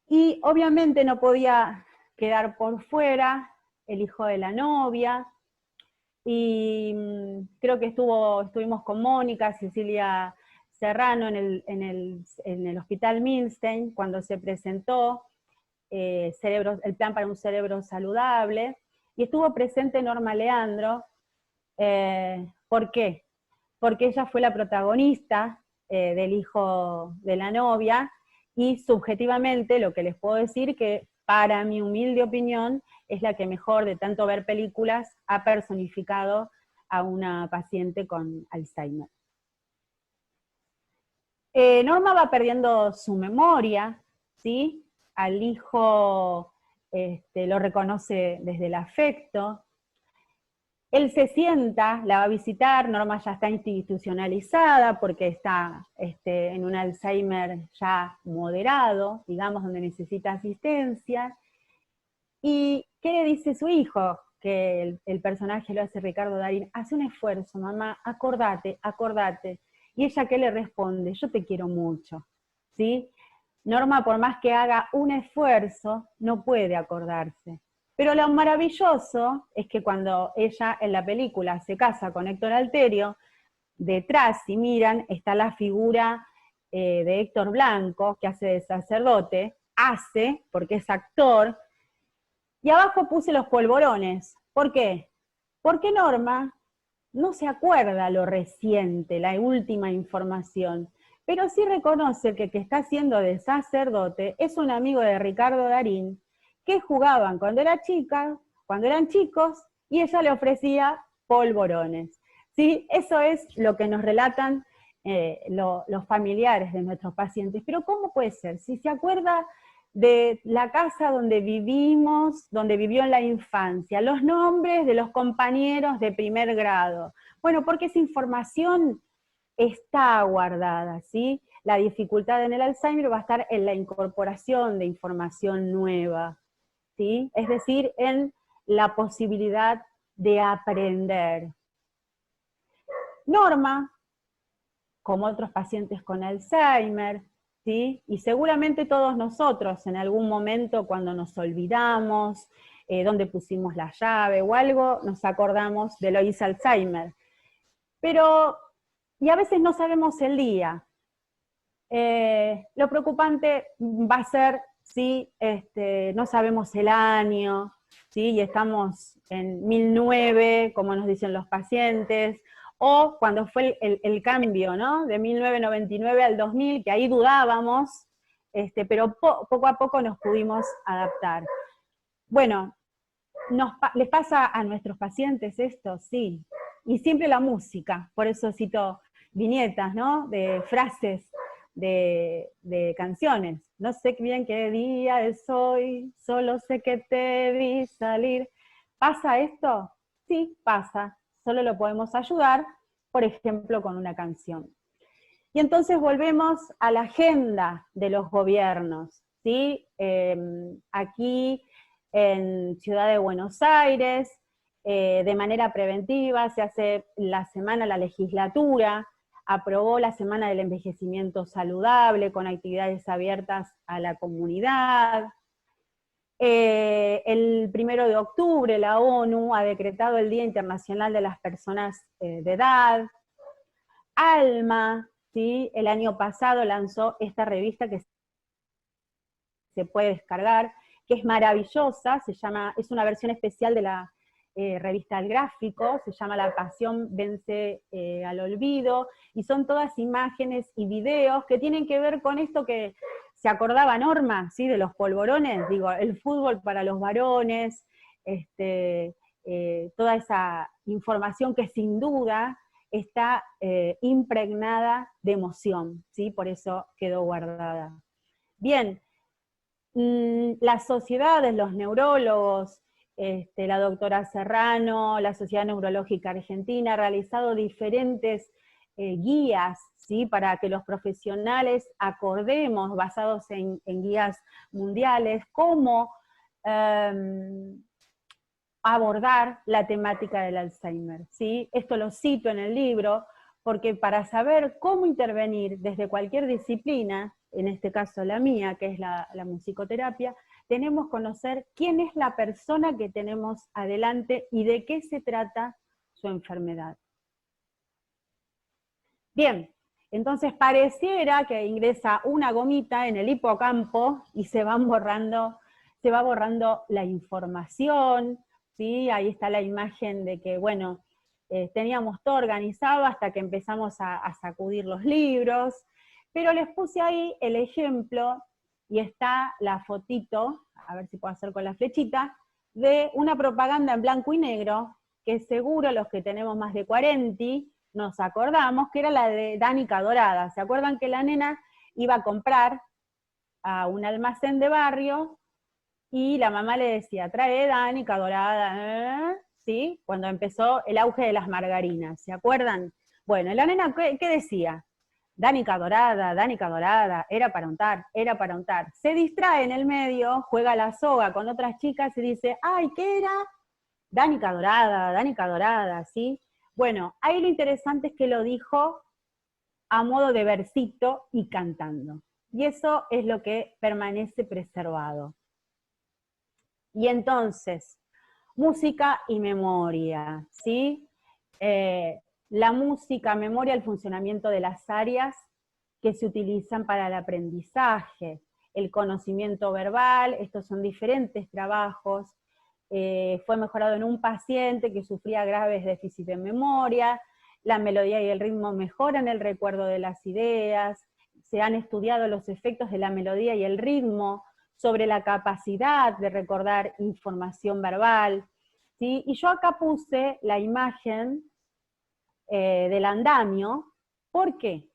Y obviamente no podía quedar por fuera El hijo de la novia, y creo que estuvimos con Mónica, Cecilia Serrano en el Hospital Milstein, cuando se presentó el plan para un cerebro saludable, y estuvo presente Norma Leandro. ¿Por qué? Porque ella fue la protagonista del hijo de la novia, y subjetivamente lo que les puedo decir, que para mi humilde opinión, es la que mejor, de tanto ver películas, ha personificado a una paciente con Alzheimer. Norma va perdiendo su memoria, ¿sí? Al hijo lo reconoce desde el afecto. Él se sienta, la va a visitar, Norma ya está institucionalizada porque está en un Alzheimer ya moderado, digamos, donde necesita asistencia. ¿Y qué le dice su hijo? Que el personaje lo hace Ricardo Darín: hace un esfuerzo, mamá, acordate. ¿Y ella qué le responde? Yo te quiero mucho, ¿sí? Norma, por más que haga un esfuerzo, no puede acordarse. Pero lo maravilloso es que cuando ella en la película se casa con Héctor Alterio, detrás, si miran, está la figura de Héctor Blanco, que hace de sacerdote, porque es actor, y abajo puse los polvorones. ¿Por qué? Porque Norma no se acuerda lo reciente, la última información, pero sí reconoce que el que está haciendo de sacerdote es un amigo de Ricardo Darín, que jugaban cuando eran chicos, y ella le ofrecía polvorones. ¿Sí? Eso es lo que nos relatan los familiares de nuestros pacientes. Pero ¿cómo puede ser? Si se acuerda de la casa donde vivimos, donde vivió en la infancia, los nombres de los compañeros de primer grado. Bueno, porque esa información está guardada, ¿sí? La dificultad en el Alzheimer va a estar en la incorporación de información nueva, ¿sí? Es decir, en la posibilidad de aprender. Norma, como otros pacientes con Alzheimer, ¿sí? Y seguramente todos nosotros en algún momento, cuando nos olvidamos, dónde pusimos la llave o algo, nos acordamos de Lois Alzheimer. Y a veces no sabemos el día. Lo preocupante va a ser si no sabemos el año, ¿sí? Y estamos en 1009, como nos dicen los pacientes, o cuando fue el cambio, ¿no? De 1999 al 2000, que ahí dudábamos, pero poco a poco nos pudimos adaptar. Bueno, ¿les pasa a nuestros pacientes esto? Sí. Y siempre la música, por eso cito viñetas, ¿no? De frases de canciones. No sé bien qué día es hoy, solo sé que te vi salir. ¿Pasa esto? Sí, pasa. Solo lo podemos ayudar, por ejemplo, con una canción. Y entonces volvemos a la agenda de los gobiernos, ¿sí? Aquí en Ciudad de Buenos Aires, de manera preventiva, se hace la legislatura aprobó la Semana del Envejecimiento Saludable con actividades abiertas a la comunidad. El 1 de octubre la ONU ha decretado el Día Internacional de las Personas de Edad. ALMA, ¿sí? El año pasado lanzó esta revista que se puede descargar, que es maravillosa, es una versión especial de la revista El Gráfico, se llama La Pasión Vence al Olvido, y son todas imágenes y videos que tienen que ver con esto que se acordaba Norma, ¿sí? De los polvorones, digo, el fútbol para los varones, toda esa información que sin duda está impregnada de emoción, ¿sí? Por eso quedó guardada. Bien, las sociedades, los neurólogos, la doctora Serrano, la Sociedad Neurológica Argentina, ha realizado diferentes guías, ¿sí? Para que los profesionales acordemos, basados en guías mundiales, cómo abordar la temática del Alzheimer, ¿sí? Esto lo cito en el libro, porque para saber cómo intervenir desde cualquier disciplina, en este caso la mía, que es la musicoterapia, tenemos que conocer quién es la persona que tenemos adelante y de qué se trata su enfermedad. Bien, entonces pareciera que ingresa una gomita en el hipocampo y se va borrando la información, ¿sí? Ahí está la imagen de que, bueno, teníamos todo organizado hasta que empezamos a sacudir los libros, pero les puse ahí el ejemplo, y está la fotito, a ver si puedo hacer con la flechita, de una propaganda en blanco y negro, que seguro los que tenemos más de 40 nos acordamos, que era la de Danica Dorada. ¿Se acuerdan que la nena iba a comprar a un almacén de barrio, y la mamá le decía, trae Danica Dorada, ¿sí? Cuando empezó el auge de las margarinas, ¿se acuerdan? Bueno, la nena, ¿qué decía? Danica Dorada, era para untar, era para untar. Se distrae en el medio, juega la soga con otras chicas y dice, ay, ¿qué era? Danica Dorada, ¿sí? Bueno, ahí lo interesante es que lo dijo a modo de versito y cantando. Y eso es lo que permanece preservado. Y entonces, música y memoria, ¿sí? La música, memoria, el funcionamiento de las áreas que se utilizan para el aprendizaje, el conocimiento verbal, estos son diferentes trabajos, fue mejorado en un paciente que sufría graves déficits de memoria, la melodía y el ritmo mejoran el recuerdo de las ideas, se han estudiado los efectos de la melodía y el ritmo sobre la capacidad de recordar información verbal, ¿sí? Y yo acá puse la imagen del andamio. ¿Por qué?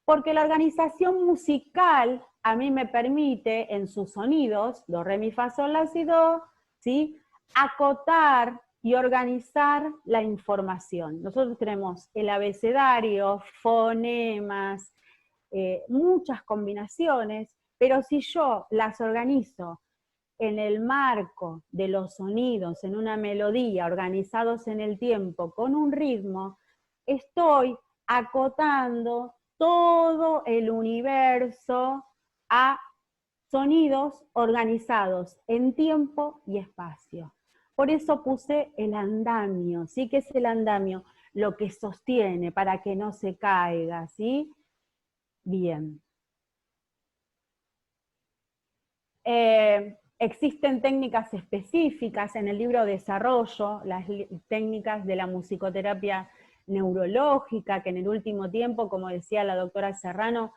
Porque la organización musical a mí me permite, en sus sonidos, do, re, mi, fa, sol, la, si, do, ¿sí? Acotar y organizar la información. Nosotros tenemos el abecedario, fonemas, muchas combinaciones, pero si yo las organizo en el marco de los sonidos, en una melodía, organizados en el tiempo, con un ritmo, estoy acotando todo el universo a sonidos organizados en tiempo y espacio. Por eso puse el andamio, ¿sí? ¿Qué es el andamio? Lo que sostiene para que no se caiga, ¿sí? Bien. Existen técnicas específicas, en el libro Desarrollo, las técnicas de la musicoterapia neurológica, que en el último tiempo, como decía la doctora Serrano,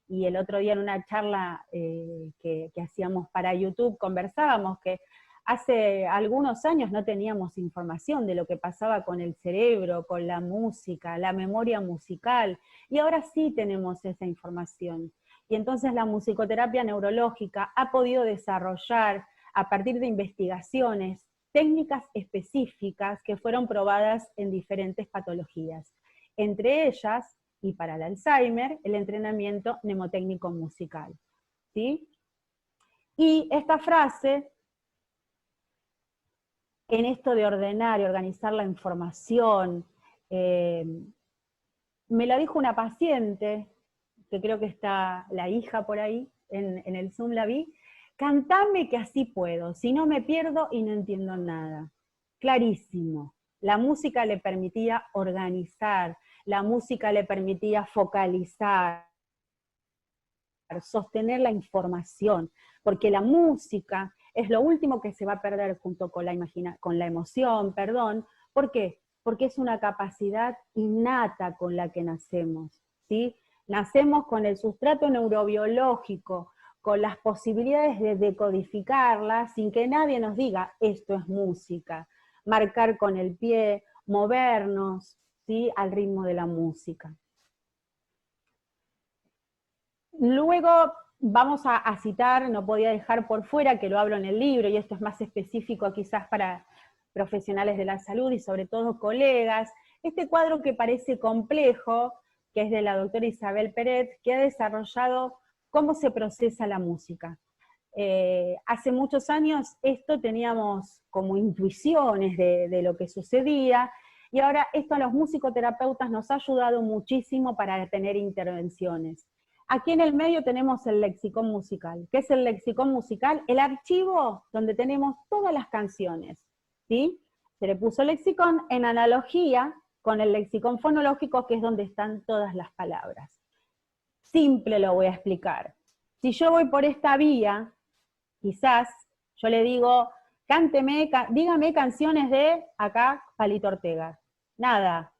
y el otro día en una charla que hacíamos para YouTube, conversábamos que hace algunos años no teníamos información de lo que pasaba con el cerebro, con la música, la memoria musical, y ahora sí tenemos esa información. Y entonces la musicoterapia neurológica ha podido desarrollar, a partir de investigaciones, técnicas específicas que fueron probadas en diferentes patologías. Entre ellas, y para el Alzheimer, el entrenamiento mnemotécnico musical. ¿Sí? Y esta frase, en esto de ordenar y organizar la información, me la dijo una paciente, que creo que está la hija por ahí, en el Zoom la vi: cantame que así puedo, si no me pierdo y no entiendo nada. Clarísimo. La música le permitía organizar, la música le permitía focalizar, sostener la información, porque la música es lo último que se va a perder junto con la emoción, perdón. ¿Por qué? Porque es una capacidad innata con la que nacemos, ¿sí? Nacemos con el sustrato neurobiológico, con las posibilidades de decodificarla sin que nadie nos diga esto es música, marcar con el pie, movernos, ¿sí?, al ritmo de la música. Luego vamos a citar, no podía dejar por fuera, que lo hablo en el libro, y esto es más específico quizás para profesionales de la salud y sobre todo colegas, este cuadro que parece complejo, que es de la doctora Isabel Peret, que ha desarrollado cómo se procesa la música. Hace muchos años esto teníamos como intuiciones de lo que sucedía, y ahora esto a los musicoterapeutas nos ha ayudado muchísimo para tener intervenciones. Aquí en el medio tenemos el lexicón musical. ¿Qué es el lexicón musical? El archivo donde tenemos todas las canciones, ¿sí? Se le puso lexicón en analogía con el lexicón fonológico, que es donde están todas las palabras. Simple lo voy a explicar. Si yo voy por esta vía, quizás yo le digo, cánteme, dígame canciones de acá, Palito Ortega. Nada.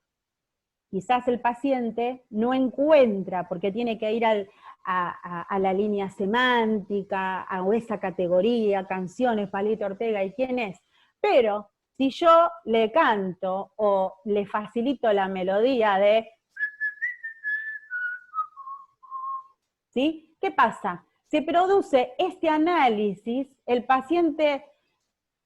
Quizás el paciente no encuentra, porque tiene que ir a la línea semántica, a esa categoría, canciones, Palito Ortega, ¿y quién es? Pero si yo le canto o le facilito la melodía de... ¿Sí? ¿Qué pasa? Se produce este análisis, el paciente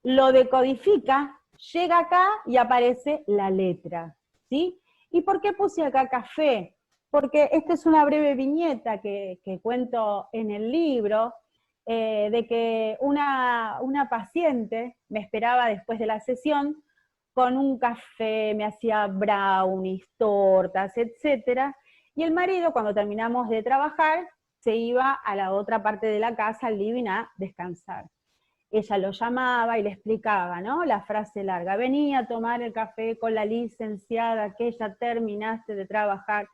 lo decodifica, llega acá y aparece la letra, ¿sí? ¿Y por qué puse acá café? Porque esta es una breve viñeta que cuento en el libro, de que una paciente me esperaba después de la sesión con un café, me hacía brownies, tortas, etc. Y el marido, cuando terminamos de trabajar, se iba a la otra parte de la casa, al living, a descansar. Ella lo llamaba y le explicaba, ¿no?, la frase larga: venía a tomar el café con la licenciada, que ya terminaste de trabajar.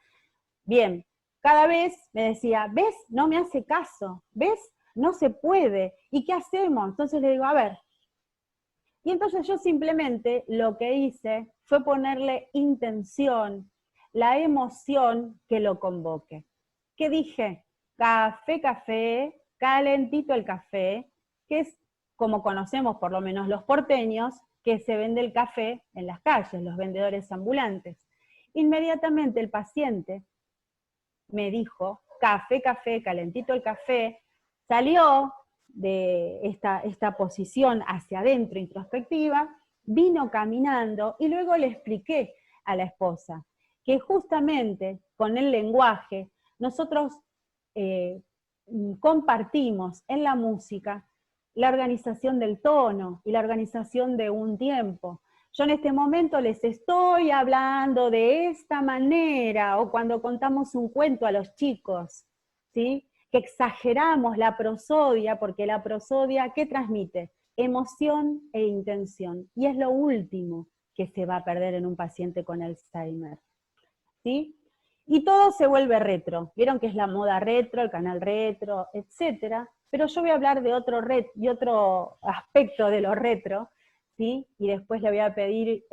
Bien, cada vez me decía, ¿ves? No me hace caso, ¿ves? No se puede, ¿y qué hacemos? Entonces le digo, a ver. Y entonces yo simplemente lo que hice fue ponerle intención, la emoción que lo convoque. ¿Qué dije? Café, café, calentito el café, que es como conocemos por lo menos los porteños, que se vende el café en las calles, los vendedores ambulantes. Inmediatamente el paciente me dijo, café, café, calentito el café, salió de esta posición hacia adentro introspectiva, vino caminando, y luego le expliqué a la esposa que justamente con el lenguaje nosotros compartimos en la música la organización del tono y la organización de un tiempo. Yo en este momento les estoy hablando de esta manera, o cuando contamos un cuento a los chicos, ¿sí?, que exageramos la prosodia, porque la prosodia, ¿qué transmite? Emoción e intención, y es lo último que se va a perder en un paciente con Alzheimer, ¿sí? Y todo se vuelve retro. Vieron que es la moda retro, el canal retro, etc. Pero yo voy a hablar de otro aspecto de lo retro, ¿sí? Y después le voy a pedir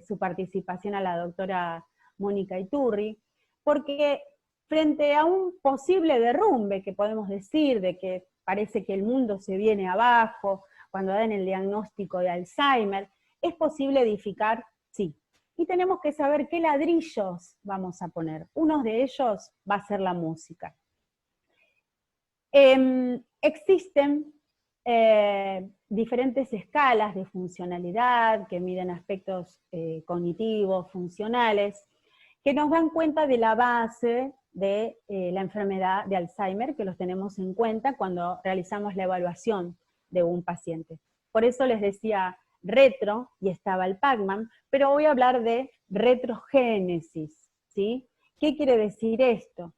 su participación a la doctora Mónica Iturri, porque frente a un posible derrumbe que podemos decir de que parece que el mundo se viene abajo cuando dan el diagnóstico de Alzheimer, ¿es posible edificar? Sí. Y tenemos que saber qué ladrillos vamos a poner. Uno de ellos va a ser la música. Existen diferentes escalas de funcionalidad que miden aspectos cognitivos, funcionales, que nos dan cuenta de la base de la enfermedad de Alzheimer, que los tenemos en cuenta cuando realizamos la evaluación de un paciente. Por eso les decía retro, y estaba el Pacman, pero voy a hablar de retrogénesis, ¿sí? ¿Qué quiere decir esto?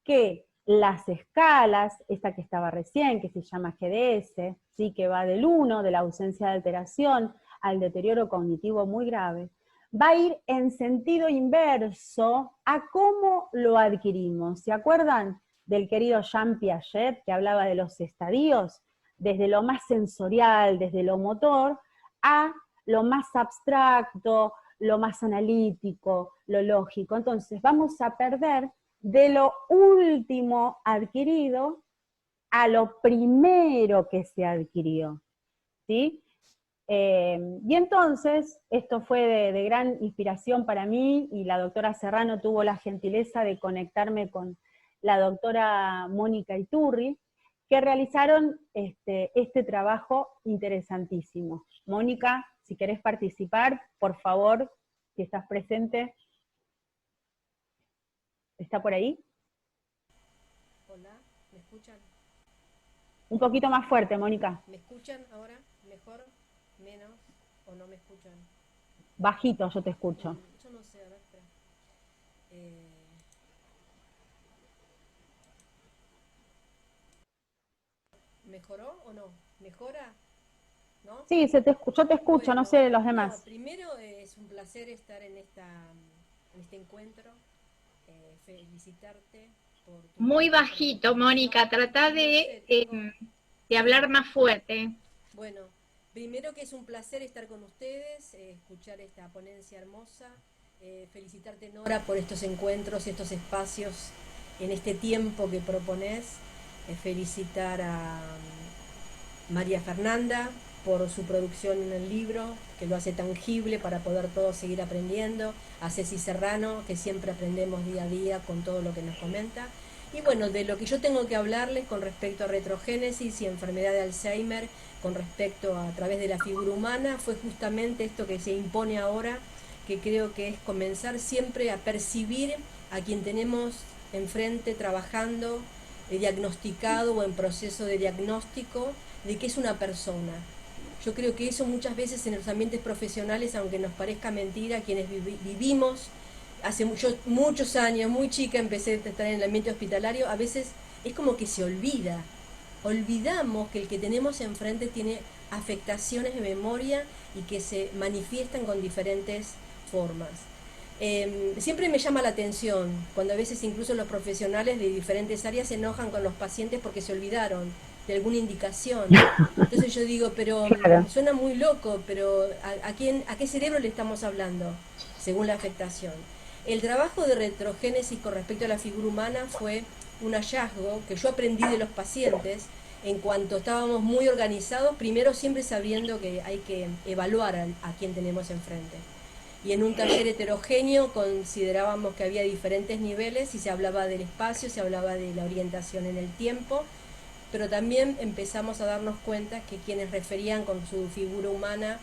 Que las escalas, esta que estaba recién, que se llama GDS, ¿sí? Que va del 1, de la ausencia de alteración, al deterioro cognitivo muy grave, va a ir en sentido inverso a cómo lo adquirimos. ¿Se acuerdan del querido Jean Piaget, que hablaba de los estadios? Desde lo más sensorial, desde lo motor, a lo más abstracto, lo más analítico, lo lógico. Entonces vamos a perder de lo último adquirido a lo primero que se adquirió, ¿sí? Y entonces, esto fue de gran inspiración para mí, y la doctora Serrano tuvo la gentileza de conectarme con la doctora Mónica Iturri, que realizaron este trabajo interesantísimo. Mónica, si querés participar, por favor, si estás presente. ¿Está por ahí? Hola, ¿me escuchan? Un poquito más fuerte, Mónica. ¿Me escuchan ahora? ¿Mejor? ¿Menos? ¿O no me escuchan? Bajito yo te escucho. Yo no sé, a ver, espera. ¿Mejoró o no? ¿Mejora? ¿No? Sí, yo te escucho, bueno, no sé los demás. No, primero es un placer estar en este encuentro. Felicitarte por tu... Muy bajito, Mónica, trata de hablar más fuerte. Bueno, primero que es un placer estar con ustedes, escuchar esta ponencia hermosa, felicitarte, Nora, por estos encuentros, estos espacios, en este tiempo que propones, felicitar a María Fernanda por su producción en el libro, que lo hace tangible para poder todos seguir aprendiendo, a Ceci Serrano, que siempre aprendemos día a día con todo lo que nos comenta. Y bueno, de lo que yo tengo que hablarles con respecto a retrogénesis y enfermedad de Alzheimer, con respecto a través de la figura humana, fue justamente esto que se impone ahora, que creo que es comenzar siempre a percibir a quien tenemos enfrente trabajando, diagnosticado o en proceso de diagnóstico, de que es una persona. Yo creo que eso muchas veces en los ambientes profesionales, aunque nos parezca mentira, quienes vivimos hace muchos años, muy chica empecé a estar en el ambiente hospitalario, a veces es como que se olvida. Olvidamos que el que tenemos enfrente tiene afectaciones de memoria y que se manifiestan con diferentes formas. Siempre me llama la atención cuando a veces incluso los profesionales de diferentes áreas se enojan con los pacientes porque se olvidaron de alguna indicación. Entonces yo digo, pero suena muy loco, pero ¿a qué cerebro le estamos hablando? Según la afectación. El trabajo de retrogénesis con respecto a la figura humana fue un hallazgo que yo aprendí de los pacientes en cuanto estábamos muy organizados, primero siempre sabiendo que hay que evaluar a quien tenemos enfrente. Y en un taller heterogéneo considerábamos que había diferentes niveles y se hablaba del espacio, se hablaba de la orientación en el tiempo, pero también empezamos a darnos cuenta que quienes referían con su figura humana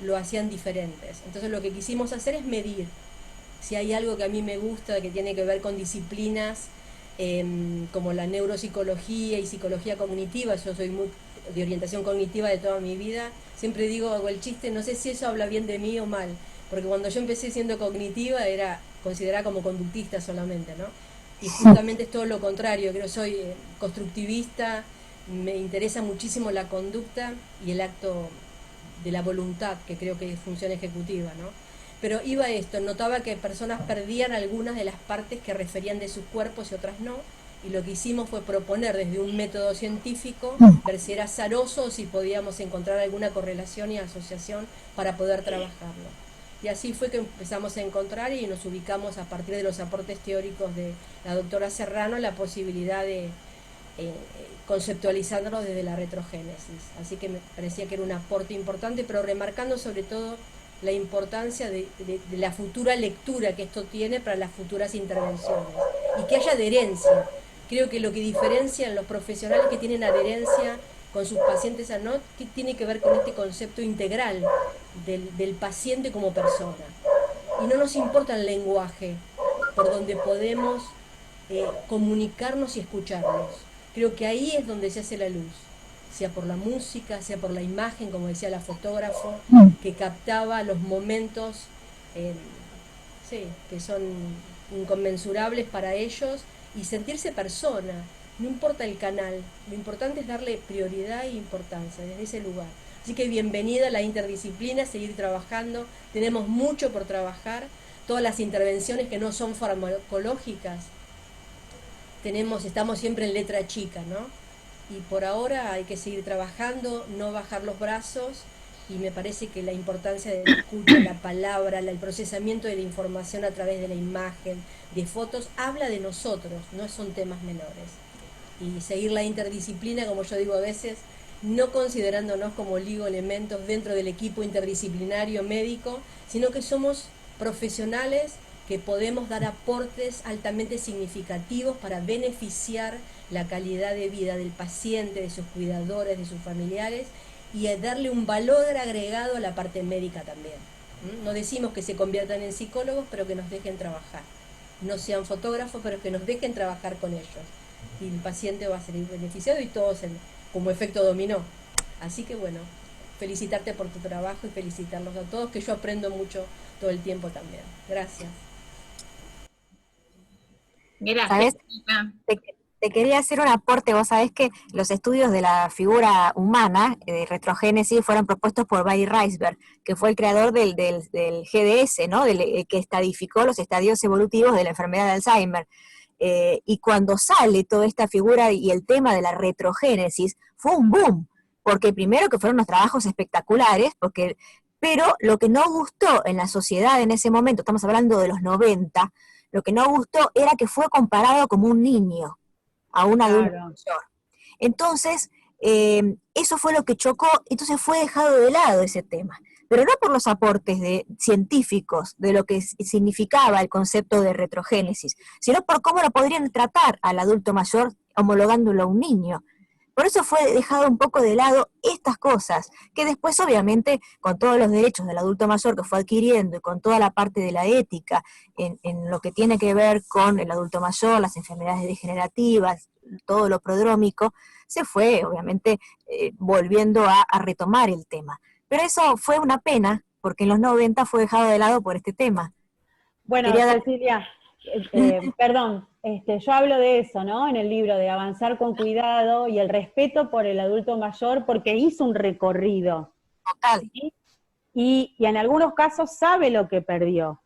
lo hacían diferentes. Entonces lo que quisimos hacer es medir si hay algo que a mí me gusta, que tiene que ver con disciplinas como la neuropsicología y psicología cognitiva. Yo soy muy de orientación cognitiva de toda mi vida. Siempre digo, hago el chiste, no sé si eso habla bien de mí o mal, porque cuando yo empecé siendo cognitiva era considerada como conductista solamente, ¿no? Y justamente es todo lo contrario, creo que soy constructivista, me interesa muchísimo la conducta y el acto de la voluntad, que creo que es función ejecutiva, ¿no? Pero iba esto, notaba que personas perdían algunas de las partes que referían de sus cuerpos y otras no, y lo que hicimos fue proponer desde un método científico, ver si era azaroso o si podíamos encontrar alguna correlación y asociación para poder trabajarlo. Y así fue que empezamos a encontrar y nos ubicamos a partir de los aportes teóricos de la doctora Serrano la posibilidad de conceptualizarlo desde la retrogénesis. Así que me parecía que era un aporte importante, pero remarcando sobre todo la importancia de la futura lectura que esto tiene para las futuras intervenciones y que haya adherencia. Creo que lo que diferencian los profesionales que tienen adherencia con sus pacientes a NOT tiene que ver con este concepto integral del paciente como persona. Y no nos importa el lenguaje por donde podemos comunicarnos y escucharnos. Creo que ahí es donde se hace la luz, sea por la música, sea por la imagen, como decía la fotógrafo, que captaba los momentos que son inconmensurables para ellos, y sentirse persona, no importa el canal, lo importante es darle prioridad e importancia desde ese lugar. Así que bienvenida a la interdisciplina, seguir trabajando, tenemos mucho por trabajar, todas las intervenciones que no son farmacológicas, estamos siempre en letra chica, ¿no? Y por ahora hay que seguir trabajando, no bajar los brazos, y me parece que la importancia de la escucha, la palabra, el procesamiento de la información a través de la imagen, de fotos, habla de nosotros, no son temas menores. Y seguir la interdisciplina, como yo digo a veces, no considerándonos como elementos dentro del equipo interdisciplinario médico, sino que somos profesionales que podemos dar aportes altamente significativos para beneficiar la calidad de vida del paciente, de sus cuidadores, de sus familiares, y darle un valor agregado a la parte médica también. No decimos que se conviertan en psicólogos, pero que nos dejen trabajar. No sean fotógrafos, pero que nos dejen trabajar con ellos. Y el paciente va a salir beneficiado y todos como efecto dominó. Así que bueno, felicitarte por tu trabajo y felicitarlos a todos, que yo aprendo mucho todo el tiempo también. Gracias. Gracias. ¿Sabes? Te quería hacer un aporte. Vos sabés que los estudios de la figura humana, de retrogénesis, fueron propuestos por Barry Reisberg, que fue el creador del GDS, ¿no? Que estadificó los estadios evolutivos de la enfermedad de Alzheimer. Y cuando sale toda esta figura y el tema de la retrogénesis, fue un boom, porque primero que fueron unos trabajos espectaculares, pero lo que no gustó en la sociedad en ese momento, estamos hablando de los 90, lo que no gustó era que fue comparado como un niño a un adulto mayor. Entonces, eso fue lo que chocó, entonces fue dejado de lado ese tema. Pero no por los aportes científicos de lo que significaba el concepto de retrogénesis, sino por cómo lo podrían tratar al adulto mayor homologándolo a un niño. Por eso fue dejado un poco de lado estas cosas, que después obviamente con todos los derechos del adulto mayor que fue adquiriendo y con toda la parte de la ética en lo que tiene que ver con el adulto mayor, las enfermedades degenerativas, todo lo prodrómico, se fue obviamente volviendo a retomar el tema. Pero eso fue una pena, porque en los 90 fue dejado de lado por este tema. Bueno, Cecilia, perdón, yo hablo de eso, ¿no? En el libro, de avanzar con cuidado y el respeto por el adulto mayor, porque hizo un recorrido. Total. ¿Sí? Y en algunos casos sabe lo que perdió,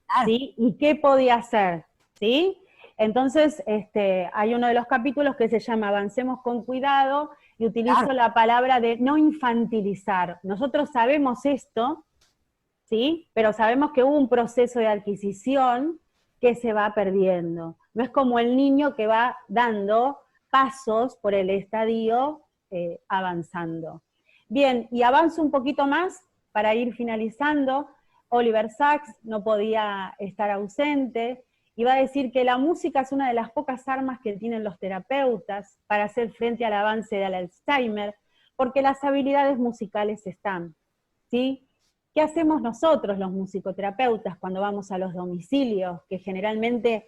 claro. ¿Sí? Y qué podía hacer, ¿sí? Entonces, hay uno de los capítulos que se llama Avancemos con cuidado, y utilizo la palabra de no infantilizar. Nosotros sabemos esto, ¿sí? Pero sabemos que hubo un proceso de adquisición que se va perdiendo. No es como el niño que va dando pasos por el estadio avanzando. Bien, y avanzo un poquito más para ir finalizando. Oliver Sacks no podía estar ausente. Iba a decir que la música es una de las pocas armas que tienen los terapeutas para hacer frente al avance del Alzheimer, porque las habilidades musicales están, ¿sí? ¿Qué hacemos nosotros los musicoterapeutas cuando vamos a los domicilios? Que generalmente,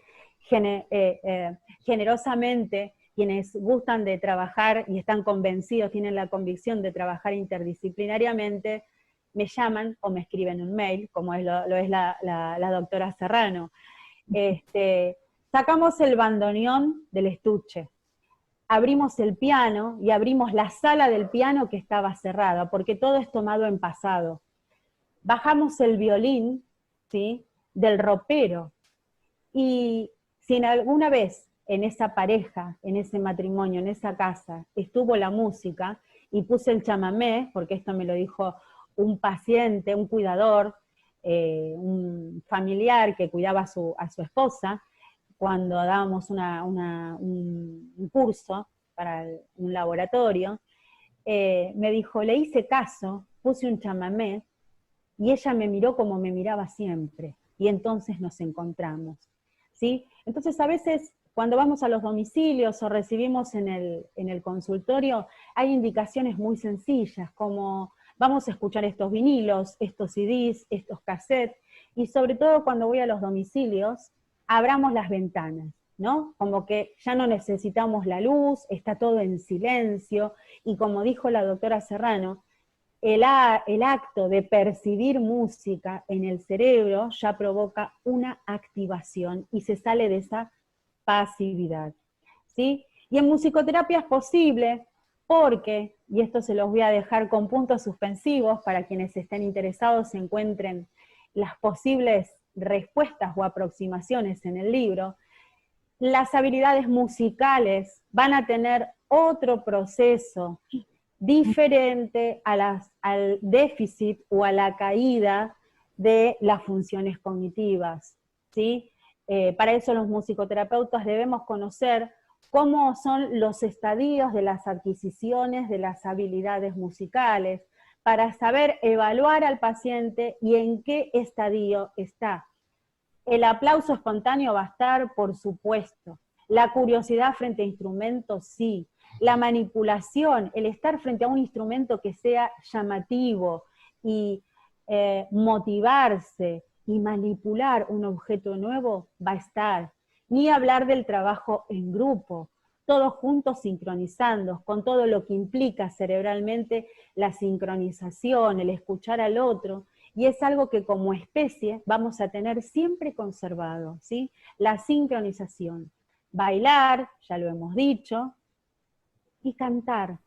generosamente, quienes gustan de trabajar y están convencidos, tienen la convicción de trabajar interdisciplinariamente, me llaman o me escriben un mail, como lo es la doctora Serrano. Sacamos el bandoneón del estuche, abrimos el piano y abrimos la sala del piano que estaba cerrada, porque todo es tomado en pasado. Bajamos el violín, ¿sí?, del ropero, y si en alguna vez en esa pareja, en ese matrimonio, en esa casa, estuvo la música, y puse el chamamé, porque esto me lo dijo un paciente, un cuidador, un familiar que cuidaba a su esposa, cuando dábamos un curso para un laboratorio, me dijo, le hice caso, puse un chamamé, y ella me miró como me miraba siempre, y entonces nos encontramos, ¿sí? Entonces a veces cuando vamos a los domicilios o recibimos en el consultorio, hay indicaciones muy sencillas, como vamos a escuchar estos vinilos, estos CDs, estos cassettes, y sobre todo cuando voy a los domicilios, abramos las ventanas, ¿no? Como que ya no necesitamos la luz, está todo en silencio, y como dijo la doctora Serrano, el acto de percibir música en el cerebro ya provoca una activación y se sale de esa pasividad, ¿sí? Y en musicoterapia es posible porque, y esto se los voy a dejar con puntos suspensivos para quienes estén interesados se encuentren las posibles respuestas o aproximaciones en el libro, las habilidades musicales van a tener otro proceso diferente al déficit o a la caída de las funciones cognitivas, ¿sí? Para eso los musicoterapeutas debemos conocer cómo son los estadios de las adquisiciones de las habilidades musicales, para saber evaluar al paciente y en qué estadio está. El aplauso espontáneo va a estar, por supuesto. La curiosidad frente a instrumentos, sí. La manipulación, el estar frente a un instrumento que sea llamativo y motivarse y manipular un objeto nuevo va a estar. Ni hablar del trabajo en grupo, todos juntos sincronizando, con todo lo que implica cerebralmente la sincronización, el escuchar al otro, y es algo que como especie vamos a tener siempre conservado, ¿sí? La sincronización. Bailar, ya lo hemos dicho, y cantar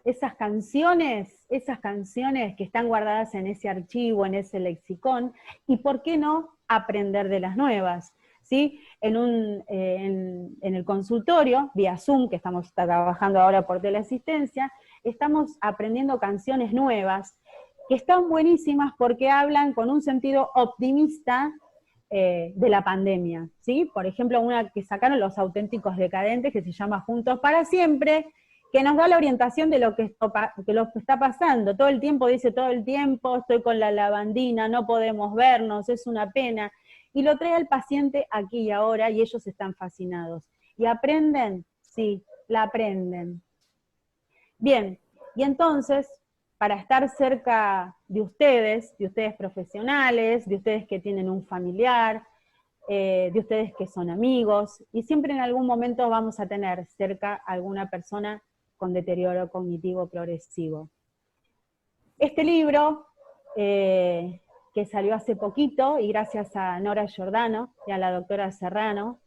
esas canciones que están guardadas en ese archivo, en ese lexicón, y por qué no aprender de las nuevas, ¿sí? En el consultorio, vía Zoom, que estamos trabajando ahora por teleasistencia, estamos aprendiendo canciones nuevas, que están buenísimas porque hablan con un sentido optimista de la pandemia, ¿sí? Por ejemplo, una que sacaron Los Auténticos Decadentes, que se llama Juntos para Siempre, que nos da la orientación de lo que está pasando. Todo el tiempo dice, todo el tiempo estoy con la lavandina, no podemos vernos, es una pena. Y lo trae al paciente aquí y ahora, y ellos están fascinados. ¿Y aprenden? Sí, la aprenden. Bien, y entonces, para estar cerca de ustedes profesionales, de ustedes que tienen un familiar, de ustedes que son amigos, y siempre en algún momento vamos a tener cerca a alguna persona con deterioro cognitivo progresivo. Este libro, que salió hace poquito, y gracias a Nora Giordano y a la doctora Serrano,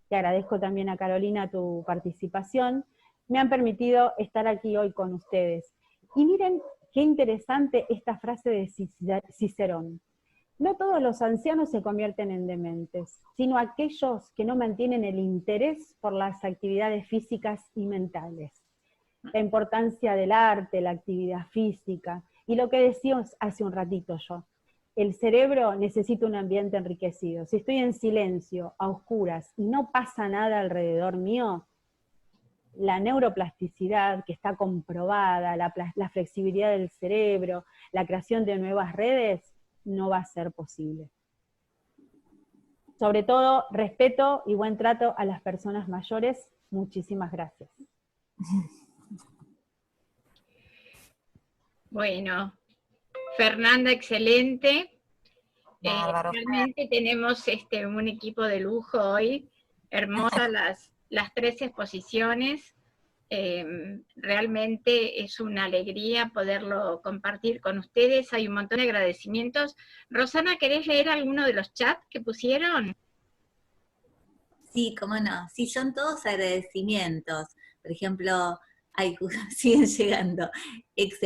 te agradezco también a Carolina tu participación, me han permitido estar aquí hoy con ustedes. Y miren qué interesante esta frase de Cicerón. No todos los ancianos se convierten en dementes, sino aquellos que no mantienen el interés por las actividades físicas y mentales. La importancia del arte, la actividad física, y lo que decíamos hace un ratito yo, el cerebro necesita un ambiente enriquecido. Si estoy en silencio, a oscuras, y no pasa nada alrededor mío, la neuroplasticidad que está comprobada, la flexibilidad del cerebro, la creación de nuevas redes, no va a ser posible. Sobre todo, respeto y buen trato a las personas mayores. Muchísimas gracias. Bueno, Fernanda, excelente. Realmente tenemos un equipo de lujo hoy, hermosas las 3 exposiciones, realmente es una alegría poderlo compartir con ustedes, hay un montón de agradecimientos. Rosana, ¿querés leer alguno de los chats que pusieron? Sí, cómo no, sí, son todos agradecimientos, por ejemplo, siguen llegando.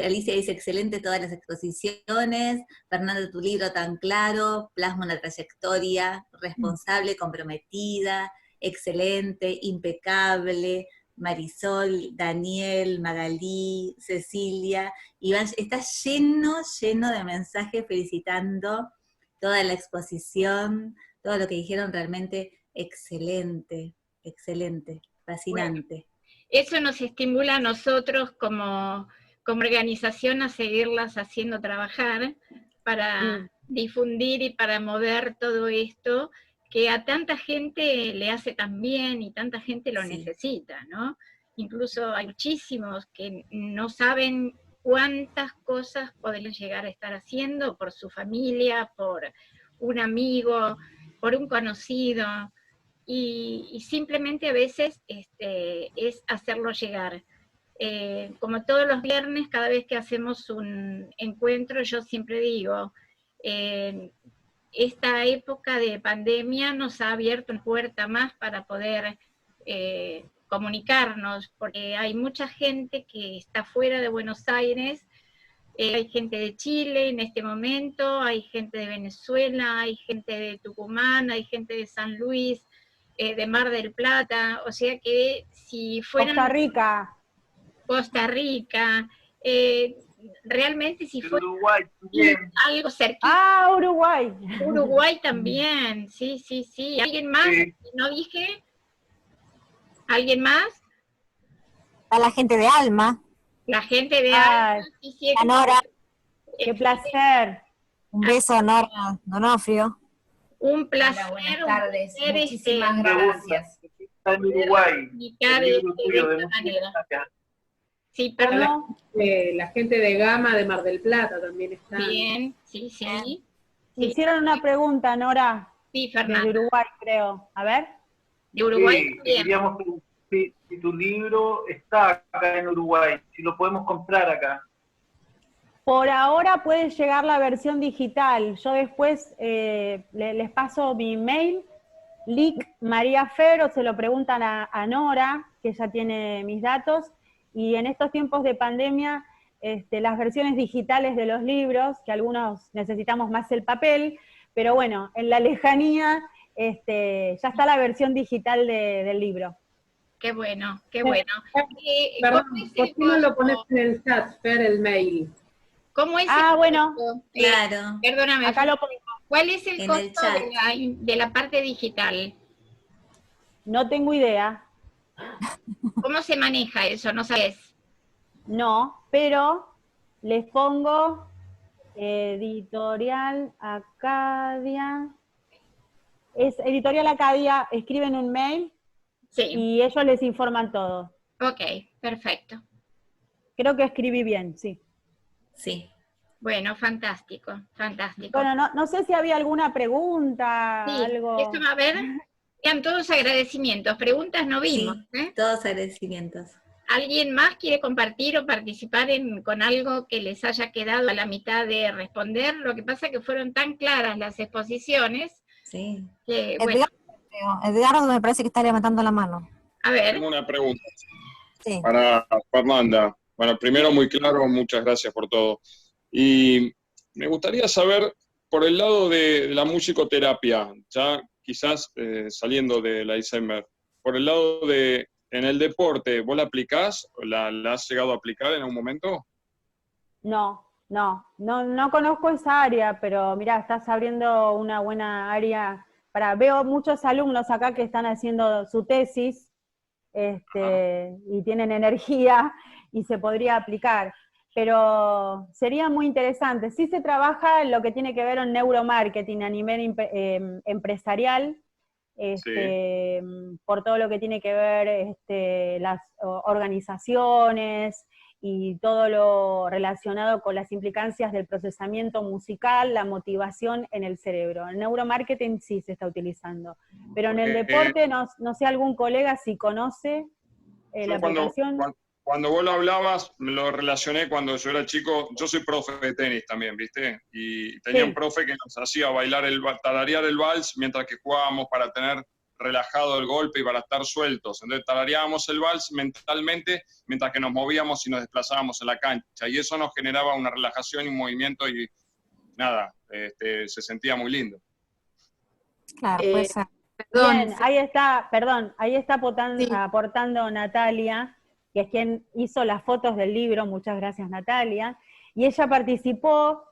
Alicia dice, excelente todas las exposiciones, Fernando, tu libro tan claro, plasma una trayectoria responsable, comprometida, excelente, impecable. Marisol, Daniel, Magalí, Cecilia, Iván, está lleno de mensajes felicitando toda la exposición, todo lo que dijeron realmente excelente, excelente, fascinante. Bueno, eso nos estimula a nosotros como organización a seguirlas haciendo trabajar para difundir y para mover todo esto que a tanta gente le hace tan bien y tanta gente lo necesita, ¿no? Incluso hay muchísimos que no saben cuántas cosas podrían llegar a estar haciendo por su familia, por un amigo, por un conocido, y simplemente a veces es hacerlo llegar. Como todos los viernes, cada vez que hacemos un encuentro, yo siempre digo, esta época de pandemia nos ha abierto una puerta más para poder comunicarnos, porque hay mucha gente que está fuera de Buenos Aires, hay gente de Chile en este momento, hay gente de Venezuela, hay gente de Tucumán, hay gente de San Luis, de Mar del Plata, o sea que si fueran... Costa Rica, realmente si fuera Uruguay también. algo cerquita. Ah, Uruguay. Uruguay también, sí, sí, sí. ¿Alguien más? Sí. ¿No dije? ¿Alguien más? A la gente de Alma, La gente de Ay, Alma, sí, sí, a Nora, qué placer. un beso a Nora Donofrio. un placer. Hola, buenas tardes. Un placer, Muchísimas Una pregunta. gracias. Está en Uruguay. comunicar El libro tuyo de de esta música manera. acá. Sí, A perdón. la gente de Gama, de Mar del Plata también está. Bien, sí, sí. Sí, Hicieron una pregunta, Nora, sí, desde Fernanda. Uruguay, creo. A ver. De Uruguay Sí, también. queríamos si tu libro está acá en Uruguay, si lo podemos comprar acá. Por ahora puede llegar la versión digital. Yo después les paso mi email, Lic María Fer, o se lo preguntan a Nora, que ya tiene mis datos. Y en estos tiempos de pandemia, las versiones digitales de los libros, que algunos necesitamos más el papel, pero bueno, en la lejanía ya está la versión digital del libro. Qué bueno, qué bueno. Perdón, ¿Cómo es ¿por el qué no lo costo? pones en el chat, Fer, el mail? ¿Cómo es Ah, el bueno. costo? Claro. Perdóname, Acá lo pongo. ¿cuál es el En costo el chat. de la parte digital? No tengo idea, ¿Cómo se maneja eso? ¿No sabes? no, pero les pongo Editorial Acadia. Es Editorial Acadia, escriben un mail Sí, y ellos les informan todo. ok, perfecto. Creo que escribí bien, sí. Sí. Bueno, fantástico, fantástico. Bueno, no sé si había alguna pregunta, Sí, algo. esto va a ver, eran todos agradecimientos, preguntas no vimos, Sí, ¿eh? todos agradecimientos. ¿Alguien más quiere compartir o participar con algo que les haya quedado a la mitad de responder? Lo que pasa es que fueron tan claras las exposiciones Sí. que, bueno, Edgardo me parece que está levantando la mano. a ver, Tengo una pregunta Sí. para Fernanda. Bueno, primero muy claro, muchas gracias por todo. Y me gustaría saber, por el lado de la musicoterapia, ya quizás saliendo del Alzheimer, por el lado de, en el deporte, ¿vos la aplicás? ¿La has llegado a aplicar en algún momento? No conozco esa área, pero mirá, estás abriendo una buena área. Veo muchos alumnos acá que están haciendo su tesis, y tienen energía y se podría aplicar. Pero sería muy interesante. Sí se trabaja en lo que tiene que ver con neuromarketing a nivel empresarial, por todo lo que tiene que ver las organizaciones y todo lo relacionado con las implicancias del procesamiento musical, la motivación en el cerebro. El neuromarketing sí se está utilizando, pero en el deporte no sé algún colega si conoce la aplicación. Cuando vos lo hablabas, me lo relacioné cuando yo era chico. Yo soy profe de tenis también, ¿viste? Y tenía un profe que nos hacía bailar tararear el vals mientras que jugábamos para tener relajado el golpe y para estar sueltos. Entonces tarareábamos el vals mentalmente mientras que nos movíamos y nos desplazábamos en la cancha. Y eso nos generaba una relajación y un movimiento y nada, se sentía muy lindo. Claro, puede ser. Bien, ahí está aportando Natalia, que es quien hizo las fotos del libro, muchas gracias Natalia, y ella participó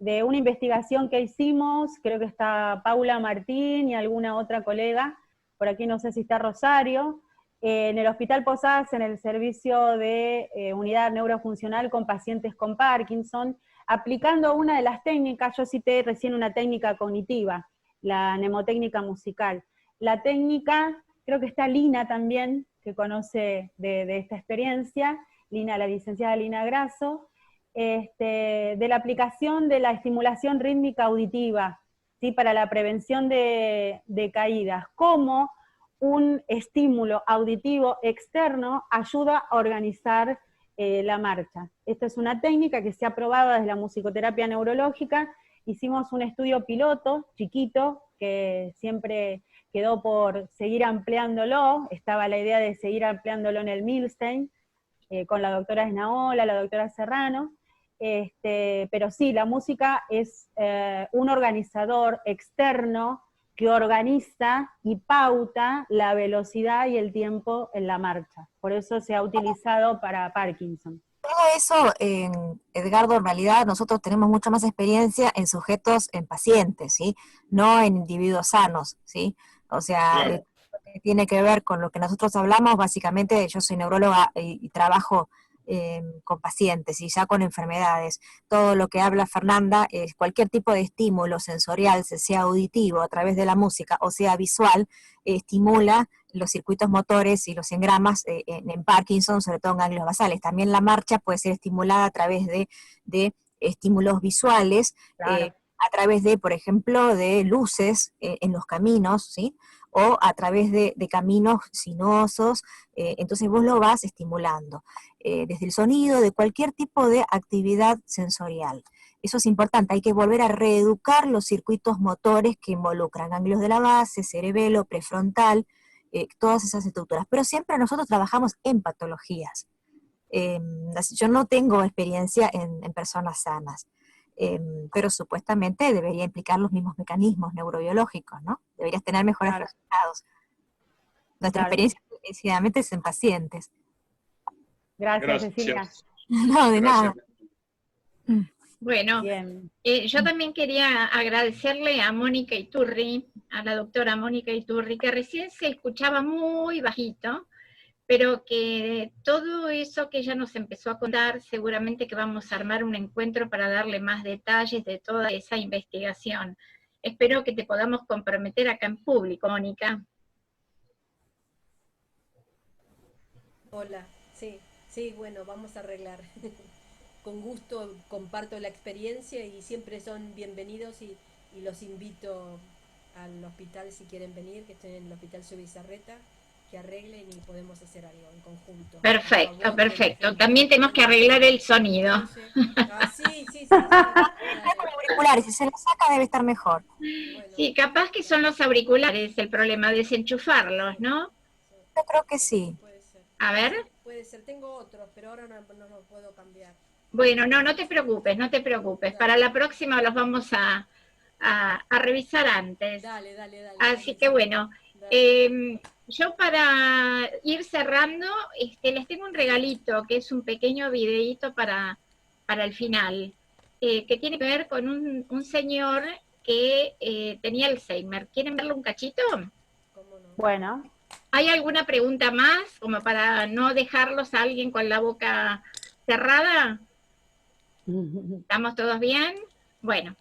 de una investigación que hicimos, creo que está Paula Martín y alguna otra colega, por aquí no sé si está Rosario, en el Hospital Posadas, en el servicio de unidad neurofuncional con pacientes con Parkinson, aplicando una de las técnicas. Yo cité recién una técnica cognitiva, la mnemotécnica musical. La técnica, creo que está Lina también, que conoce de esta experiencia, Lina, la licenciada Lina Grasso, de la aplicación de la estimulación rítmica auditiva, ¿sí? Para la prevención de caídas, cómo un estímulo auditivo externo ayuda a organizar la marcha. Esta es una técnica que se ha probado desde la musicoterapia neurológica. Hicimos un estudio piloto, chiquito, que siempre quedó por seguir ampliándolo. Estaba la idea de seguir ampliándolo en el Milstein, con la doctora Esnaola, la doctora Serrano. Pero sí, la música es un organizador externo que organiza y pauta la velocidad y el tiempo en la marcha. Por eso se ha utilizado para Parkinson. Todo eso, Edgardo, en realidad nosotros tenemos mucha más experiencia en sujetos, en pacientes, ¿sí? No en individuos sanos, ¿sí? O sea, Claro. tiene que ver con lo que nosotros hablamos, básicamente yo soy neuróloga y trabajo con pacientes y ya con enfermedades. Todo lo que habla Fernanda es cualquier tipo de estímulo sensorial, sea auditivo a través de la música o sea visual, estimula los circuitos motores y los engramas en Parkinson, sobre todo en ganglios basales. También la marcha puede ser estimulada a través de estímulos visuales, Claro. a través de, por ejemplo, de luces en los caminos, ¿sí? O a través de caminos sinuosos, entonces vos lo vas estimulando, desde el sonido, de cualquier tipo de actividad sensorial. Eso es importante, hay que volver a reeducar los circuitos motores que involucran ganglios de la base, cerebelo, prefrontal, todas esas estructuras. Pero siempre nosotros trabajamos en patologías. Yo no tengo experiencia en personas sanas. Pero supuestamente debería implicar los mismos mecanismos neurobiológicos, ¿no? Deberías tener mejores Claro. resultados. Nuestra Claro. experiencia, precisamente, es en pacientes. Gracias, Cecilia. Gracias. No, de Gracias. nada. Bueno, Bien. yo también quería agradecerle a Mónica Iturri, a la doctora Mónica Iturri, que recién se escuchaba muy bajito, pero que todo eso que ella nos empezó a contar, seguramente que vamos a armar un encuentro para darle más detalles de toda esa investigación. Espero que te podamos comprometer acá en público, Mónica. Hola, sí, bueno, vamos a arreglar. Con gusto comparto la experiencia y siempre son bienvenidos y los invito al hospital si quieren venir, que estén en el Hospital Zubizarreta, que arreglen y podemos hacer algo en conjunto. Perfecto, Por favor, perfecto. También tenemos que arreglar el sonido. Sí. Con auriculares, si se lo saca debe estar mejor. Bueno, Sí, capaz que son los auriculares el problema, desenchufarlos, ¿no? Yo creo que sí. puede ser. A ver. Puede ser, tengo otros, pero ahora no los puedo cambiar. Bueno, no te preocupes, no te preocupes. Para la próxima los vamos a revisar antes. Dale. Así que bueno, yo para ir cerrando, les tengo un regalito, que es un pequeño videíto para el final, que tiene que ver con un señor que tenía Alzheimer. ¿Quieren verlo un cachito? ¿Cómo no? Bueno. ¿Hay alguna pregunta más, como para no dejarlos a alguien con la boca cerrada? ¿Estamos todos bien? Bueno,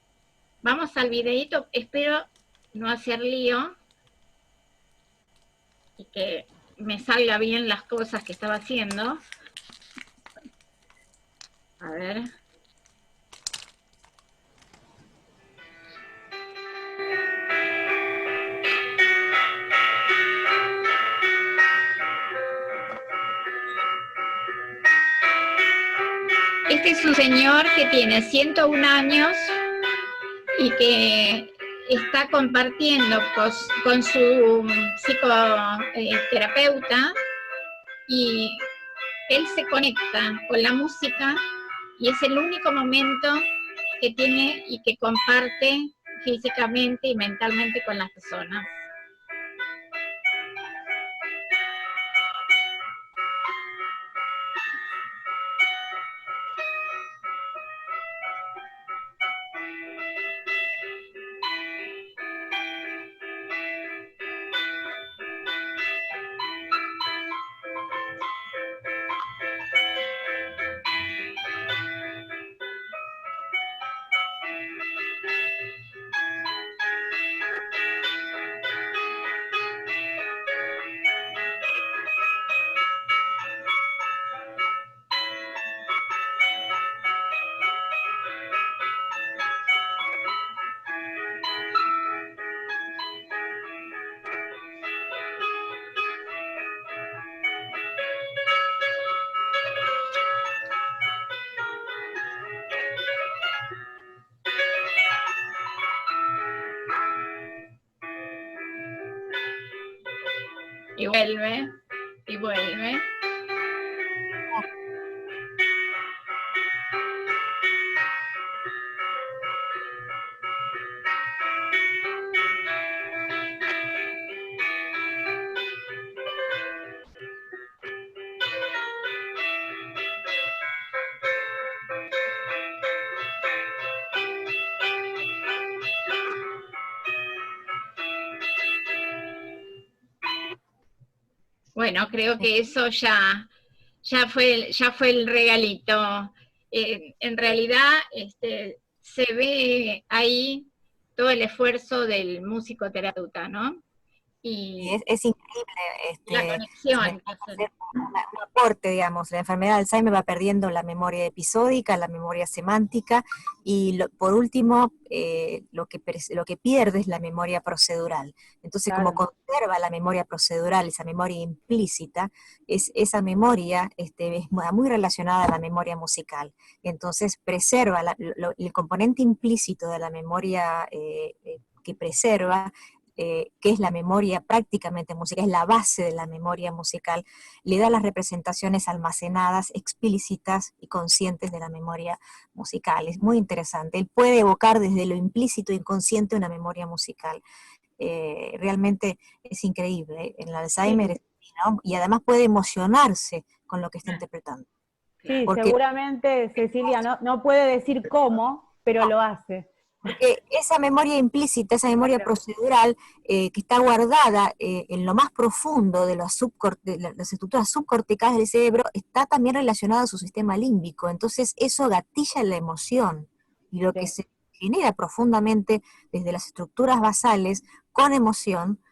vamos al videito. Espero no hacer lío y que me salga bien las cosas que estaba haciendo. A ver. Este es un señor que tiene 101 años y que está compartiendo con su psicoterapeuta, y él se conecta con la música y es el único momento que tiene y que comparte físicamente y mentalmente con las personas. y vuelve, y vuelve. Bueno, creo que eso ya fue el regalito. En realidad se ve ahí todo el esfuerzo del musicoterapeuta, ¿no? Y es increíble la conexión. un aporte, digamos. La enfermedad de Alzheimer va perdiendo la memoria episódica, la memoria semántica, y por último, lo que pierde es la memoria procedural. Entonces, Claro. como conserva la memoria procedural, esa memoria implícita, esa memoria es muy relacionada a la memoria musical. Entonces, preserva el componente implícito de la memoria que preserva, que es la memoria prácticamente musical, es la base de la memoria musical, le da las representaciones almacenadas, explícitas y conscientes de la memoria musical. Es muy interesante. Él puede evocar desde lo implícito e inconsciente una memoria musical. Realmente es increíble. En el Alzheimer, ¿no? Y además puede emocionarse con lo que está interpretando. Sí, Porque seguramente Cecilia no puede decir cómo, pero lo hace. Porque esa memoria implícita, esa memoria procedural que está guardada en lo más profundo de las estructuras subcorticales del cerebro, está también relacionada a su sistema límbico. Entonces eso gatilla la emoción. Y lo que se genera profundamente desde las estructuras basales con emoción,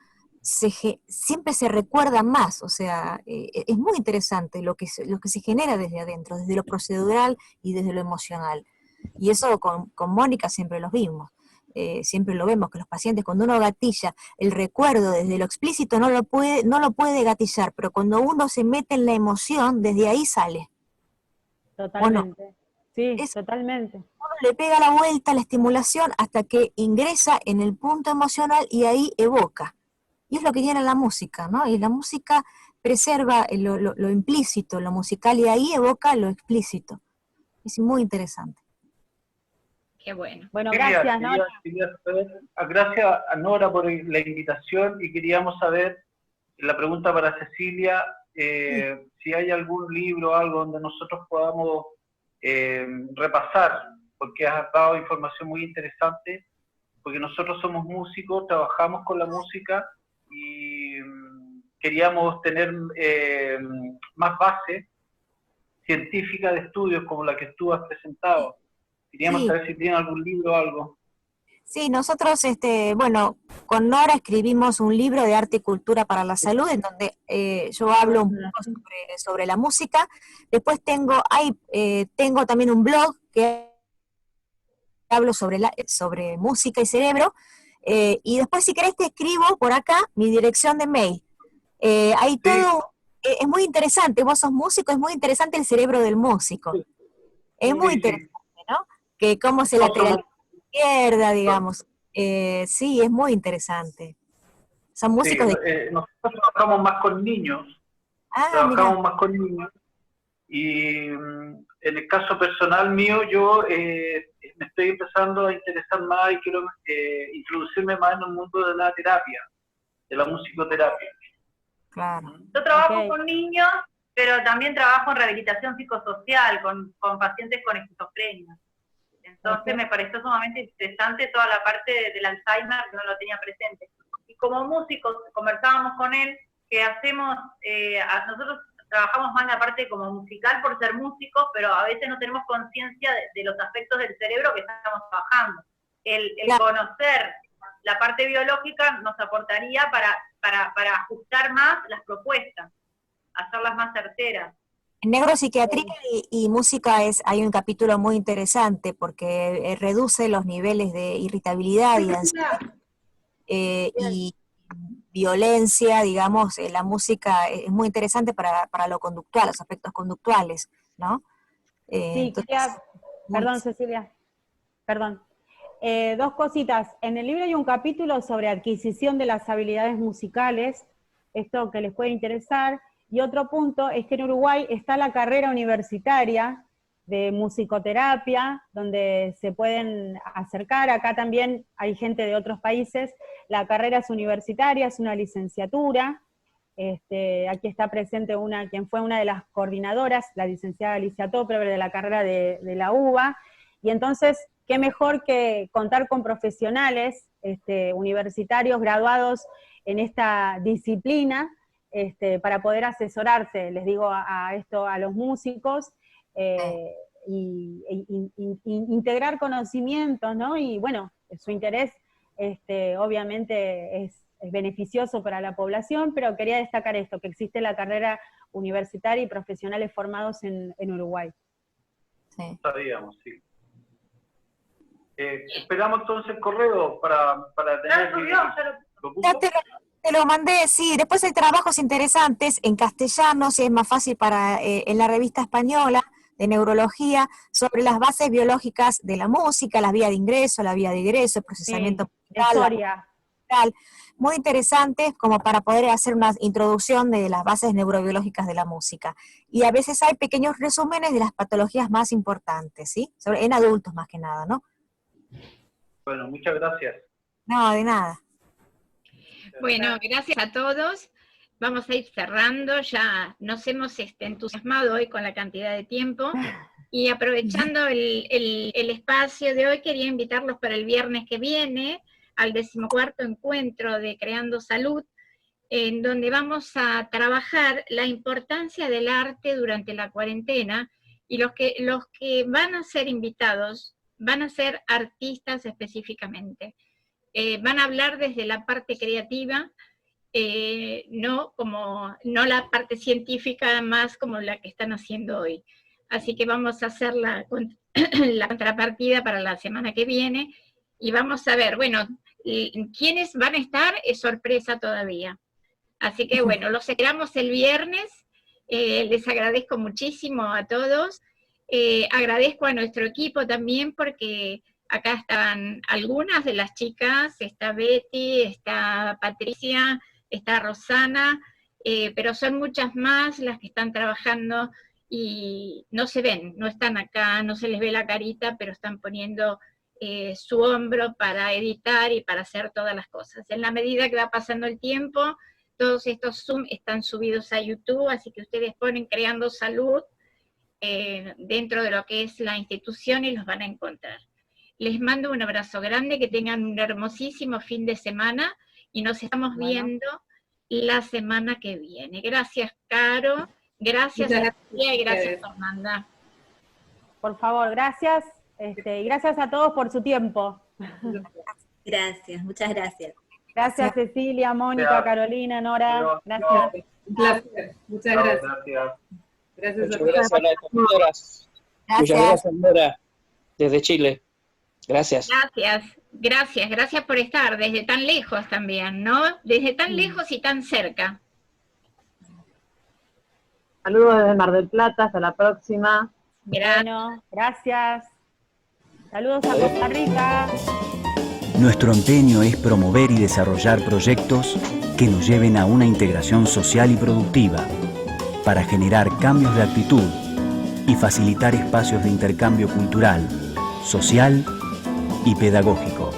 siempre se recuerda más. O sea, es muy interesante lo que se genera desde adentro, desde lo procedural y desde lo emocional. Y eso con Mónica siempre lo vimos, siempre lo vemos, que los pacientes cuando uno gatilla el recuerdo desde lo explícito no lo puede gatillar, pero cuando uno se mete en la emoción, desde ahí sale. Totalmente. Sí, Eso, totalmente. uno le pega la vuelta a la estimulación hasta que ingresa en el punto emocional y ahí evoca. Y es lo que tiene la música, ¿no? Y la música preserva lo implícito, lo musical, y ahí evoca lo explícito. Es muy interesante. Qué bueno. Bueno, gracias, Nora. Gracias a Nora por la invitación, y queríamos saber, la pregunta para Cecilia, si hay algún libro o algo donde nosotros podamos repasar, porque has dado información muy interesante, porque nosotros somos músicos, trabajamos con la música y queríamos tener más base científica de estudios como la que tú has presentado. Queríamos saber si tienen algún libro o algo. Sí, nosotros, bueno, con Nora escribimos un libro de arte y cultura para la salud, en donde yo hablo un poco sobre la música. Después tengo también un blog que hablo sobre música y cerebro. Y después, si querés, te escribo por acá mi dirección de mail. Ahí todo es muy interesante. Vos sos músico, es muy interesante el cerebro del músico. Es muy interesante, ¿no? Que cómo se lateraliza la izquierda, digamos. Sí, es muy interesante. Son músicos nosotros trabajamos más con niños. Y en el caso personal mío, yo me estoy empezando a interesar más y quiero introducirme más en el mundo de la terapia, de la musicoterapia. Claro. Yo trabajo con niños, pero también trabajo en rehabilitación psicosocial con pacientes con esquizofrenia. Entonces me pareció sumamente interesante toda la parte del Alzheimer, que no lo tenía presente. Y como músicos conversábamos con él, que hacemos, nosotros trabajamos más en la parte como musical por ser músicos, pero a veces no tenemos conciencia de los aspectos del cerebro que estamos trabajando. El conocer la parte biológica nos aportaría para ajustar más las propuestas, hacerlas más certeras. En neuropsiquiatría y música hay un capítulo muy interesante porque reduce los niveles de irritabilidad y ansiedad y violencia, digamos. La música es muy interesante para lo conductual, los aspectos conductuales, ¿no? Sí, perdón, Cecilia, perdón. Dos cositas. En el libro hay un capítulo sobre adquisición de las habilidades musicales, esto que les puede interesar. Y otro punto es que en Uruguay está la carrera universitaria de musicoterapia, donde se pueden acercar. Acá también hay gente de otros países. La carrera es universitaria, es una licenciatura. Aquí está presente quien fue una de las coordinadoras, la licenciada Alicia Topper, de la carrera de la UBA. Y entonces, qué mejor que contar con profesionales universitarios graduados en esta disciplina, para poder asesorarse, les digo, a los músicos, y integrar conocimientos, ¿no? Y bueno, su interés obviamente es beneficioso para la población, pero quería destacar esto, que existe la carrera universitaria y profesionales formados en Uruguay. Sí. Sabíamos, sí. Esperamos entonces el correo para tener... Ya te lo mandé, sí. Después hay trabajos interesantes en castellano, si es más fácil en la revista española de neurología, sobre las bases biológicas de la música, las vías de ingreso, la vía de egreso, el procesamiento musical, muy interesantes como para poder hacer una introducción de las bases neurobiológicas de la música. Y a veces hay pequeños resúmenes de las patologías más importantes, ¿sí? En adultos más que nada, ¿no? Bueno, muchas gracias. No, de nada. Bueno, gracias a todos. Vamos a ir cerrando, ya nos hemos entusiasmado hoy con la cantidad de tiempo, y aprovechando el espacio de hoy, quería invitarlos para el viernes que viene, al 14º encuentro de Creando Salud, en donde vamos a trabajar la importancia del arte durante la cuarentena, y los que van a ser invitados van a ser artistas específicamente. Van a hablar desde la parte creativa, no la parte científica más como la que están haciendo hoy. Así que vamos a hacer la contrapartida para la semana que viene, y vamos a ver, bueno, quiénes van a estar es sorpresa todavía. Así que bueno, los esperamos el viernes. Les agradezco muchísimo a todos. Agradezco a nuestro equipo también, porque acá están algunas de las chicas, está Betty, está Patricia, está Rosana, pero son muchas más las que están trabajando y no se ven, no están acá, no se les ve la carita, pero están poniendo su hombro para editar y para hacer todas las cosas. En la medida que va pasando el tiempo, todos estos Zoom están subidos a YouTube, así que ustedes ponen Creando Salud dentro de lo que es la institución y los van a encontrar. Les mando un abrazo grande, que tengan un hermosísimo fin de semana, y nos estamos viendo la semana que viene. Gracias, Caro, gracias a ti y gracias, Fernanda. Por favor, gracias, y gracias a todos por su tiempo. Gracias, muchas gracias. Gracias, Cecilia, Mónica, Carolina, Nora. Gracias. Un placer. Muchas gracias. Gracias a todos. Muchas gracias a las compañeras. Muchas gracias, Nora, desde Chile. Gracias. Gracias por estar desde tan lejos también, ¿no? Desde tan lejos y tan cerca. Saludos desde Mar del Plata, hasta la próxima. Bueno, gracias. Saludos a Costa Rica. Nuestro empeño es promover y desarrollar proyectos que nos lleven a una integración social y productiva, para generar cambios de actitud y facilitar espacios de intercambio cultural, social y pedagógico.